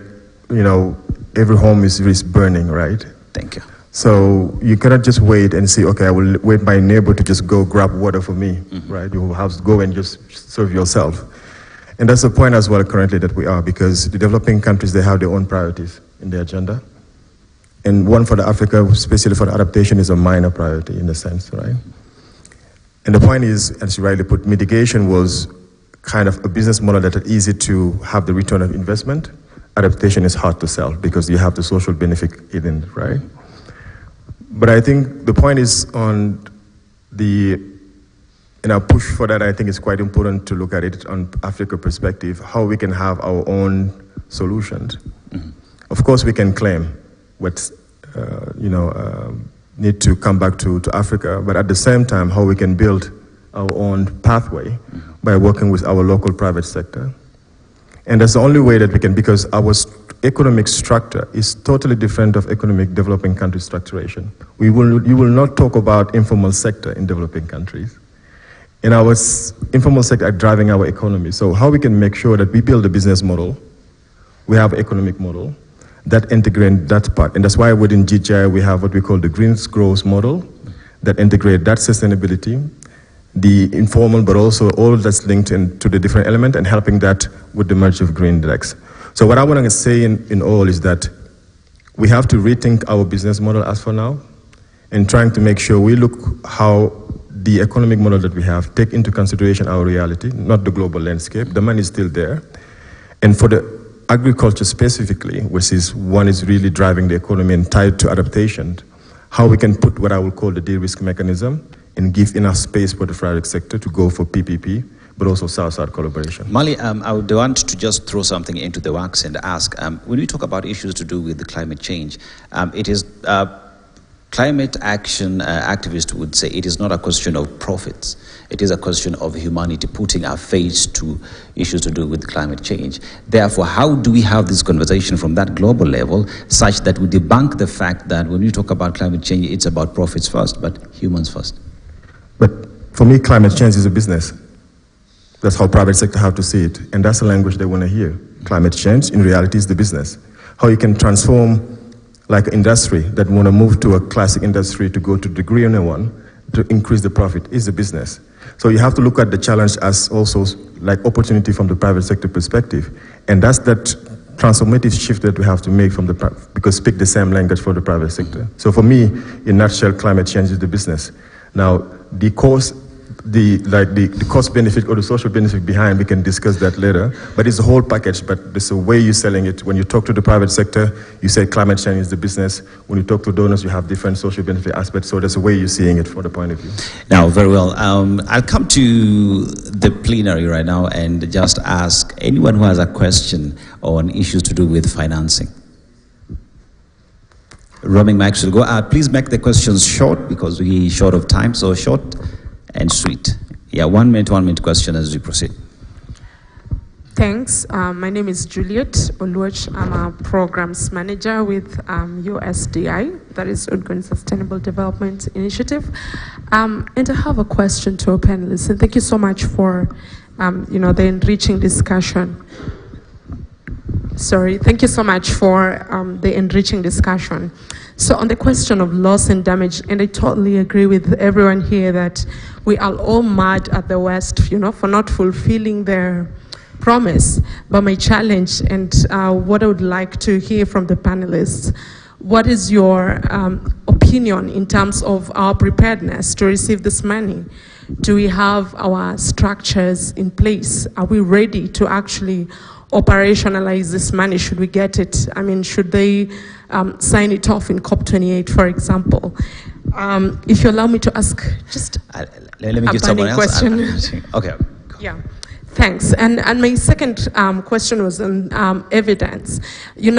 every home is burning, right? Thank you. So you cannot just wait and say, okay, I will wait my neighbor to just go grab water for me, right? You will have to go and just serve yourself. And that's the point as well currently that we are, because the developing countries, they have their own priorities in their agenda. And one for the Africa, especially for the adaptation, is a minor priority in a sense, right? And the point is, as you rightly put, mitigation was kind of a business model that is easy to have the return of investment. Adaptation is hard to sell because you have the social benefit in it, right? But I think the point is on the, in our push for that, I think it's quite important to look at it on Africa perspective, how we can have our own solutions. Of course, we can claim what, need to come back to Africa, but at the same time, how we can build our own pathway by working with our local private sector. And that's the only way that we can, because our economic structure is totally different of economic developing country structuration. You will not talk about informal sector in developing countries. And our informal sector are driving our economy. So how we can make sure that we build a business model, we have an economic model, that integrate that part. And that's why within GTI we have what we call the green growth model that integrate that sustainability, the informal, but also all that's linked to the different element and helping that with the merge of green index. So what I want to say in all is that we have to rethink our business model as for now and trying to make sure we look how the economic model that we have take into consideration our reality, not the global landscape. The money is still there. And for the agriculture specifically, which is one is really driving the economy and tied to adaptation, how we can put what I will call the de-risk mechanism and give enough space for the private sector to go for PPP, but also South-South collaboration. Mali, I would want to just throw something into the wax and ask, when we talk about issues to do with the climate change, it is climate action activists would say it is not a question of profits. It is a question of humanity putting our face to issues to do with climate change. Therefore, how do we have this conversation from that global level such that we debunk the fact that when we talk about climate change, it's about profits first, but humans first? But for me, climate change is a business. That's how private sector have to see it. And that's the language they want to hear. Climate change, in reality, is the business. How you can transform like industry that want to move to a classic industry to go to the greener one to increase the profit is a business. So you have to look at the challenge as also like opportunity from the private sector perspective. And that's that transformative shift that we have to make from because speak the same language for the private sector. So for me, in a nutshell, climate change is the business. Now, the cost benefit or the social benefit behind, we can discuss that later, but it's a whole package, but there's a way you're selling it. When you talk to the private sector, you say climate change is the business. When you talk to donors, you have different social benefit aspects, so there's a way you're seeing it from the point of view. Now, very well. I'll come to the plenary right now and just ask anyone who has a question on issues to do with financing. Roaming mics will go. Please make the questions short because we're short of time, so short and sweet. Yeah, 1 minute question as we proceed. Thanks. My name is Juliet Oluoch. I'm a programs manager with USDI, that is Ongoing Sustainable Development Initiative. And I have a question to our panelists. And thank you so much for, the enriching discussion. Thank you so much for the enriching discussion. So on the question of loss and damage, and I totally agree with everyone here that we are all mad at the West, for not fulfilling their promise. But my challenge and what I would like to hear from the panelists, what is your opinion in terms of our preparedness to receive this money? Do we have our structures in place? Are we ready to actually operationalize this money? Should we get it? I mean, should they sign it off in COP28, for example? If you allow me to ask just let me give someone else question. Okay. Cool. Yeah. Thanks. And my second question was on evidence. I'm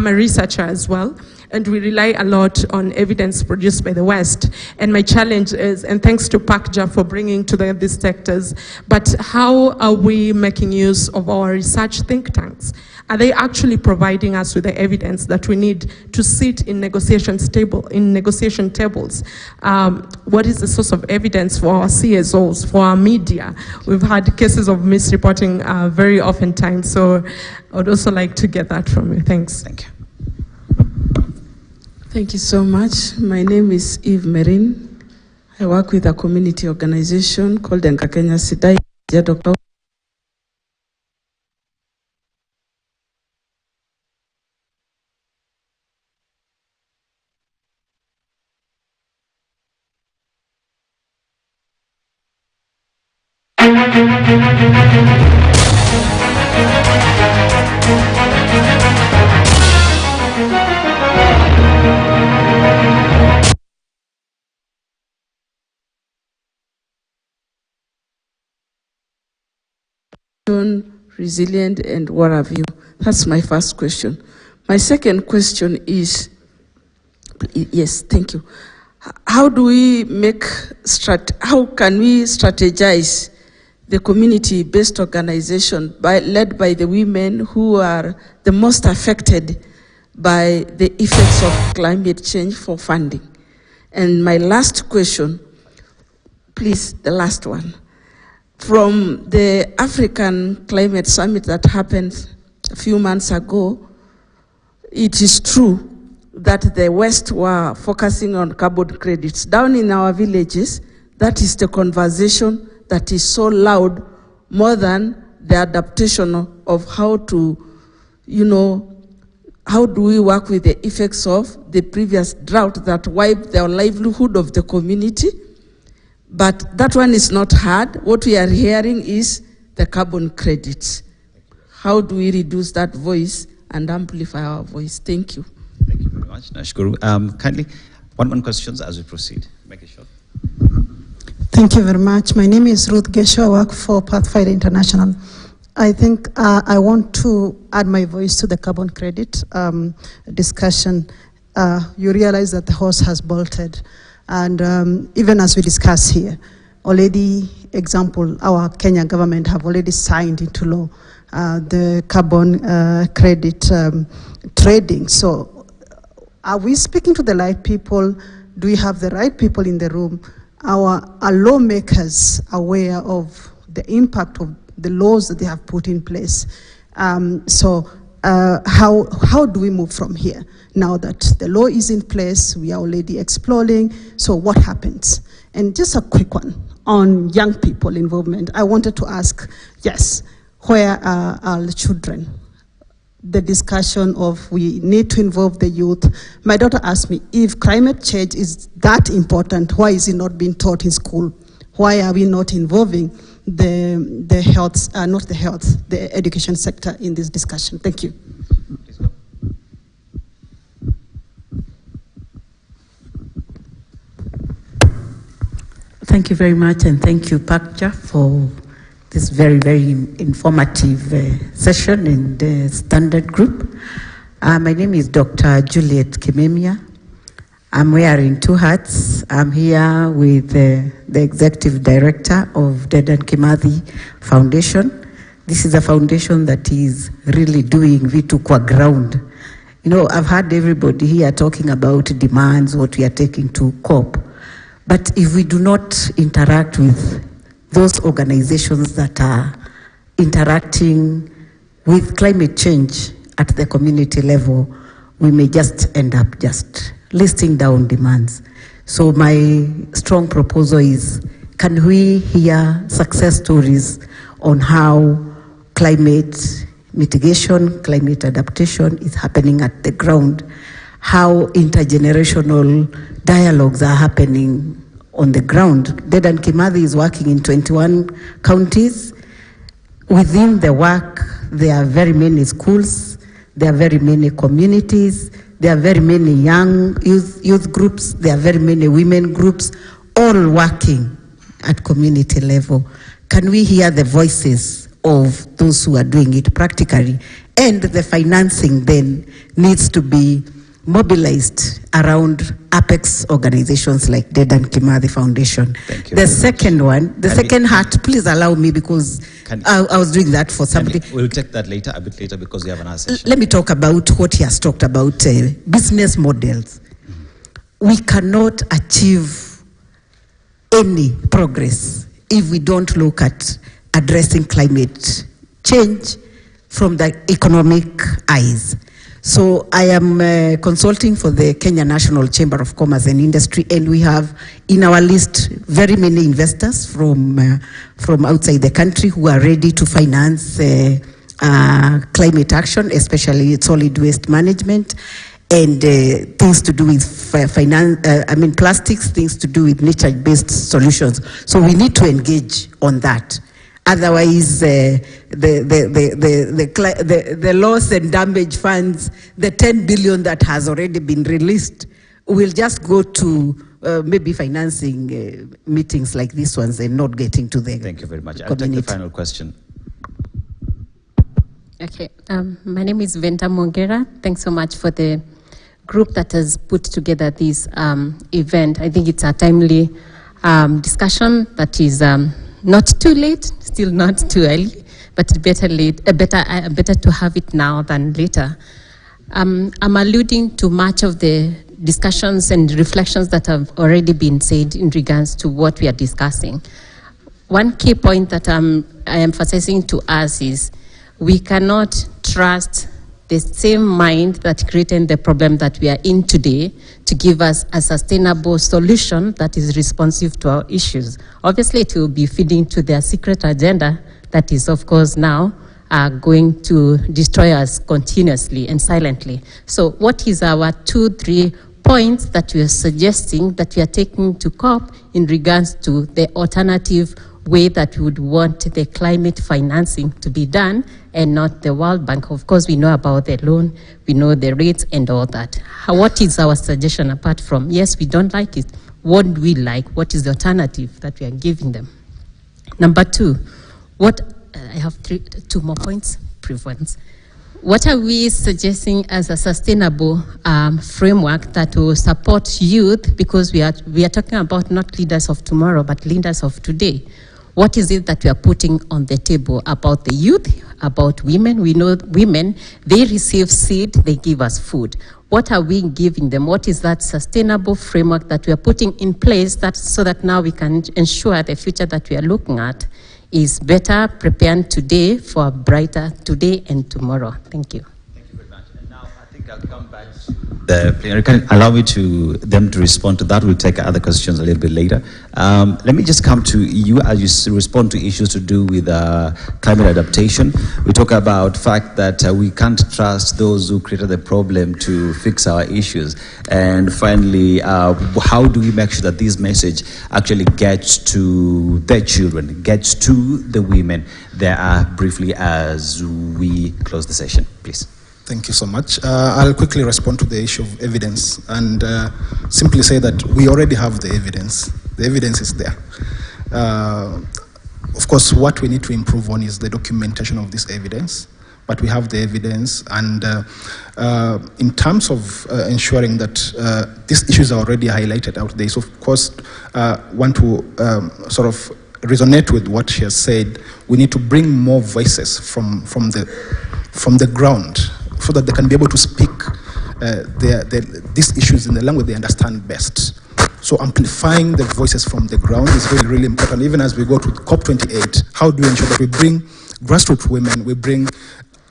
a researcher as well, and we rely a lot on evidence produced by the West. And my challenge is, and thanks to PACJA for bringing together these sectors, but how are we making use of our research think tanks? Are they actually providing us with the evidence that we need to sit in negotiation tables? What is the source of evidence for our CSOs, for our media? We've had cases of misreporting very often times, so I would also like to get that from you. Thanks. Thank you. Thank you so much. My name is Eve Merin. I work with a community organization called Nkakenya Sidai. Dr. Resilient, and what have you? That's my first question. My second question is, yes, thank you. How can we strategize the community-based organization led by the women who are the most affected by the effects of climate change for funding? And my last question, please, the last one. From the African Climate Summit that happened a few months ago, it is true that the West were focusing on carbon credits. Down in our villages, that is the conversation that is so loud, more than the adaptation of how to, how do we work with the effects of the previous drought that wiped the livelihood of the community. But that one is not hard. What we are hearing is the carbon credits. How do we reduce that voice and amplify our voice? Thank you. Thank you very much. Nashukuru. Kindly, one questions as we proceed. Make it short. Thank you very much. My name is Ruth Gesho. I work for Pathfinder International. I think I want to add my voice to the carbon credit discussion. You realize that the horse has bolted. And even as we discuss here, already, example, our Kenya government have already signed into law the carbon credit trading. So are we speaking to the right people? Do we have the right people in the room? Are lawmakers aware of the impact of the laws that they have put in place? How do we move from here? Now that the law is in place, we are already exploring, so what happens? And just a quick one on young people involvement. I wanted to ask, yes, where are our children? The discussion of we need to involve the youth. My daughter asked me, if climate change is that important, why is it not being taught in school? Why are we not involving the health, not the health, the education sector in this discussion? Thank you. Thank you very much, and thank you, PACJA, for this very, very informative session in the Standard Group. My name is Dr. Juliet Kimemia. I'm wearing two hats. I'm here with the Executive Director of Dedan Kimathi Foundation. This is a foundation that is really doing vitu kwa ground. You know, I've heard everybody here talking about demands, what we are taking to COP. But if we do not interact with those organizations that are interacting with climate change at the community level, we may just end up just listing down demands. So my strong proposal is, can we hear success stories on how climate mitigation, climate adaptation is happening at the ground, how intergenerational dialogues are happening on the ground. Dedan Kimathi is working in 21 counties. Within the work, there are very many schools, there are very many communities, there are very many young youth groups, there are very many women groups, all working at community level. Can we hear the voices of those who are doing it practically? And the financing then needs to be mobilized around apex organizations like Dedan Kimathi Foundation. The second one, the second heart, please allow me, because I was doing that for somebody. We'll take that later, a bit later, because we have another session. Let me talk about what he has talked about, business models. We cannot achieve any progress if we don't look at addressing climate change from the economic eyes. So I am consulting for the Kenya National Chamber of Commerce and Industry, and we have in our list very many investors from outside the country who are ready to finance climate action, especially solid waste management, and things to do with plastics, things to do with nature-based solutions. So we need to engage on that. Otherwise, the loss and damage funds, the 10 billion that has already been released, will just go to maybe financing meetings like these ones and not getting to the Thank you very much. I'll take the final question. Okay, my name is Venta Mongera. Thanks so much for the group that has put together this event. I think it's a timely discussion that is not too late, still not too early, but better to have it now than later. I'm alluding to much of the discussions and reflections that have already been said in regards to what we are discussing. One key point that I'm emphasizing to us is we cannot trust the same mind that created the problem that we are in today to give us a sustainable solution that is responsive to our issues. Obviously, it will be feeding to their secret agenda that is, of course, now going to destroy us continuously and silently. So what is our 2-3 points that we are suggesting that we are taking to COP in regards to the alternative way that we would want the climate financing to be done and not the World Bank? Of course, we know about the loan, we know the rates and all that. What is our suggestion apart from, yes, we don't like it, what do we like? What is the alternative that we are giving them? Number 2, I have 2 more points, brief ones. What are we suggesting as a sustainable framework that will support youth? Because we are talking about not leaders of tomorrow, but leaders of today. What is it that we are putting on the table about the youth, about women? We know women, they receive seed, they give us food. What are we giving them? What is that sustainable framework that we are putting in place so that now we can ensure the future that we are looking at is better prepared today for a brighter today and tomorrow? Thank you. Thank you very much. And now I think I'll come back to the plenary. Can allow me them to respond to that. We'll take other questions a little bit later. Let me just come to you as you respond to issues to do with climate adaptation. We talk about the fact that we can't trust those who created the problem to fix our issues. And finally, how do we make sure that this message actually gets to their children, gets to the women? There briefly as we close the session, please. Thank you so much. I'll quickly respond to the issue of evidence and simply say that we already have the evidence. The evidence is there. Of course, what we need to improve on is the documentation of this evidence, but we have the evidence. And in terms of ensuring that these issues are already highlighted out there, so of course, want to sort of resonate with what she has said. We need to bring more voices from the ground, so that they can be able to speak these issues in the language they understand best. So amplifying the voices from the ground is really, really important. Even as we go to COP28, how do we ensure that we bring grassroots women, we bring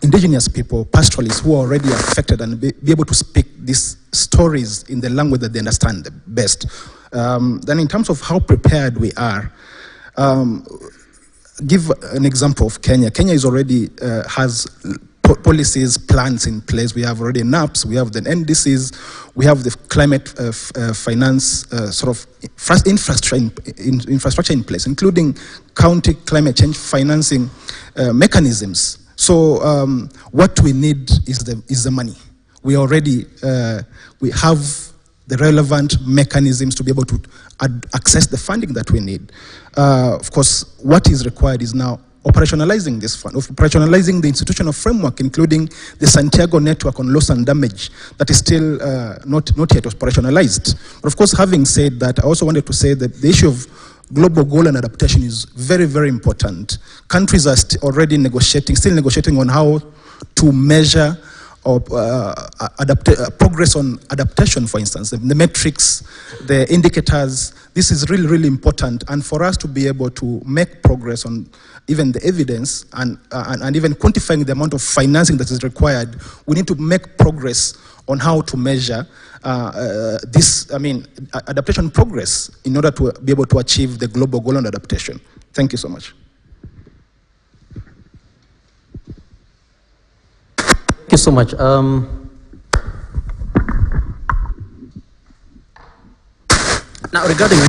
indigenous people, pastoralists who are already affected, and be able to speak these stories in the language that they understand the best. Then in terms of how prepared we are, give an example of Kenya. Kenya is already has policies, plans in place. We have already NAPs, we have the NDCs, we have the climate finance sort of infrastructure in place, including county climate change financing mechanisms. So what we need is the money. We already we have the relevant mechanisms to be able to access the funding that we need. Of course, what is required is now operationalizing this fund, of operationalizing the institutional framework, including the Santiago network on loss and damage that is still not yet operationalized. But of course, having said that, I also wanted to say that the issue of global goal and adaptation is very, very important. Countries are already still negotiating on how to measure or progress on adaptation, for instance, the metrics, the indicators. This is really, really important. And for us to be able to make progress on even the evidence and even quantifying the amount of financing that is required, we need to make progress on how to measure adaptation progress in order to be able to achieve the global goal on adaptation. Thank you so much. Thank you so much. Now, regarding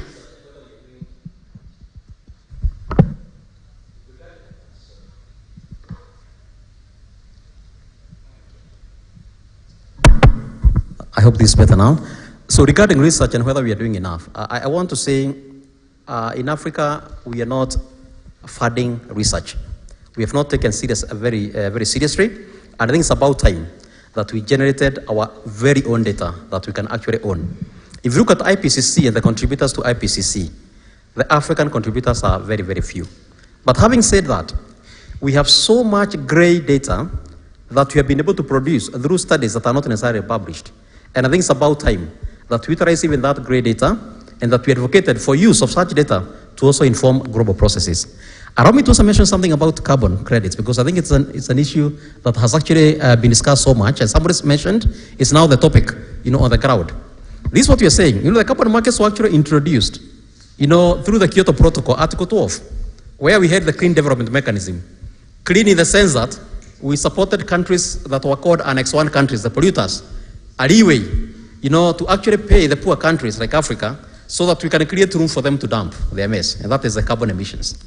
I hope this is better now. So regarding research and whether we are doing enough, I want to say in Africa, we are not funding research. We have not taken very seriously. And I think it's about time that we generated our very own data that we can actually own. If you look at IPCC and the contributors to IPCC, the African contributors are very, very few. But having said that, we have so much gray data that we have been able to produce through studies that are not necessarily published. And I think it's about time that we utilize even that gray data and that we advocated for use of such data to also inform global processes. Allow me to also mention something about carbon credits, because I think it's an issue that has actually been discussed so much, and somebody's mentioned it's now the topic, on the crowd. This is what we are saying. The carbon markets were actually introduced, through the Kyoto Protocol, Article 12, where we had the clean development mechanism. Clean in the sense that we supported countries that were called Annex 1 countries, the polluters, a leeway, to actually pay the poor countries like Africa so that we can create room for them to dump their mess, and that is the carbon emissions.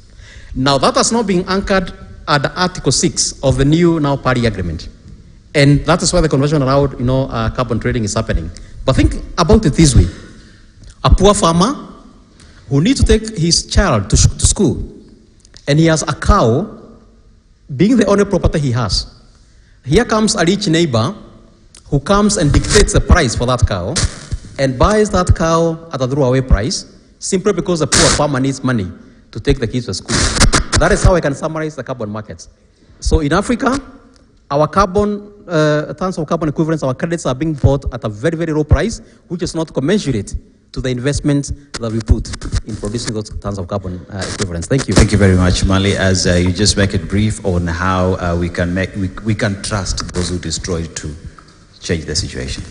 Now, that has not been anchored at the Article 6 of the new Paris Agreement. And that is why the convention around, carbon trading is happening. But think about it this way. A poor farmer who needs to take his child to school, and he has a cow, being the only property he has. Here comes a rich neighbor who comes and dictates the price for that cow and buys that cow at a throwaway price simply because the poor farmer needs money to take the kids to school. That is how I can summarize the carbon markets. So in Africa, our tons of carbon equivalents, our credits are being bought at a very, very low price, which is not commensurate to the investment that we put in producing those tons of carbon equivalents. Thank you. Thank you very much, Mali. As you just make it brief on how we can trust those who destroy to change the situation.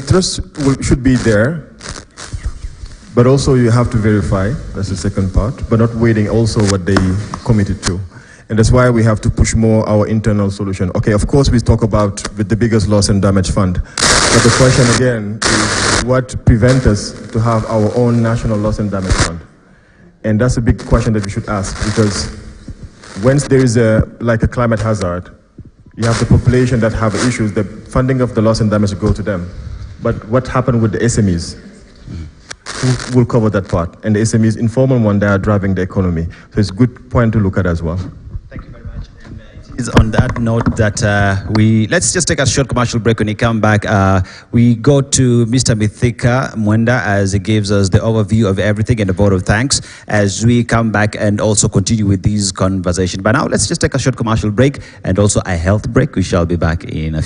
Trust should be there. But also you have to verify, that's the second part, but not waiting also what they committed to. And that's why we have to push more our internal solution. Okay, of course we talk about with the biggest loss and damage fund. But the question again is what prevents us to have our own national loss and damage fund? And that's a big question that we should ask, because once there is a climate hazard, you have the population that have issues, the funding of the loss and damage go to them. But what happened with the SMEs? Who will cover that part? And the SMEs, informal one, they are driving the economy. So it's a good point to look at as well. Thank you very much. And it is on that note that let's just take a short commercial break. When we come back, we go to Mr. Mithika Mwenda as he gives us the overview of everything and a vote of thanks as we come back and also continue with these conversations. But now let's just take a short commercial break and also a health break. We shall be back in a few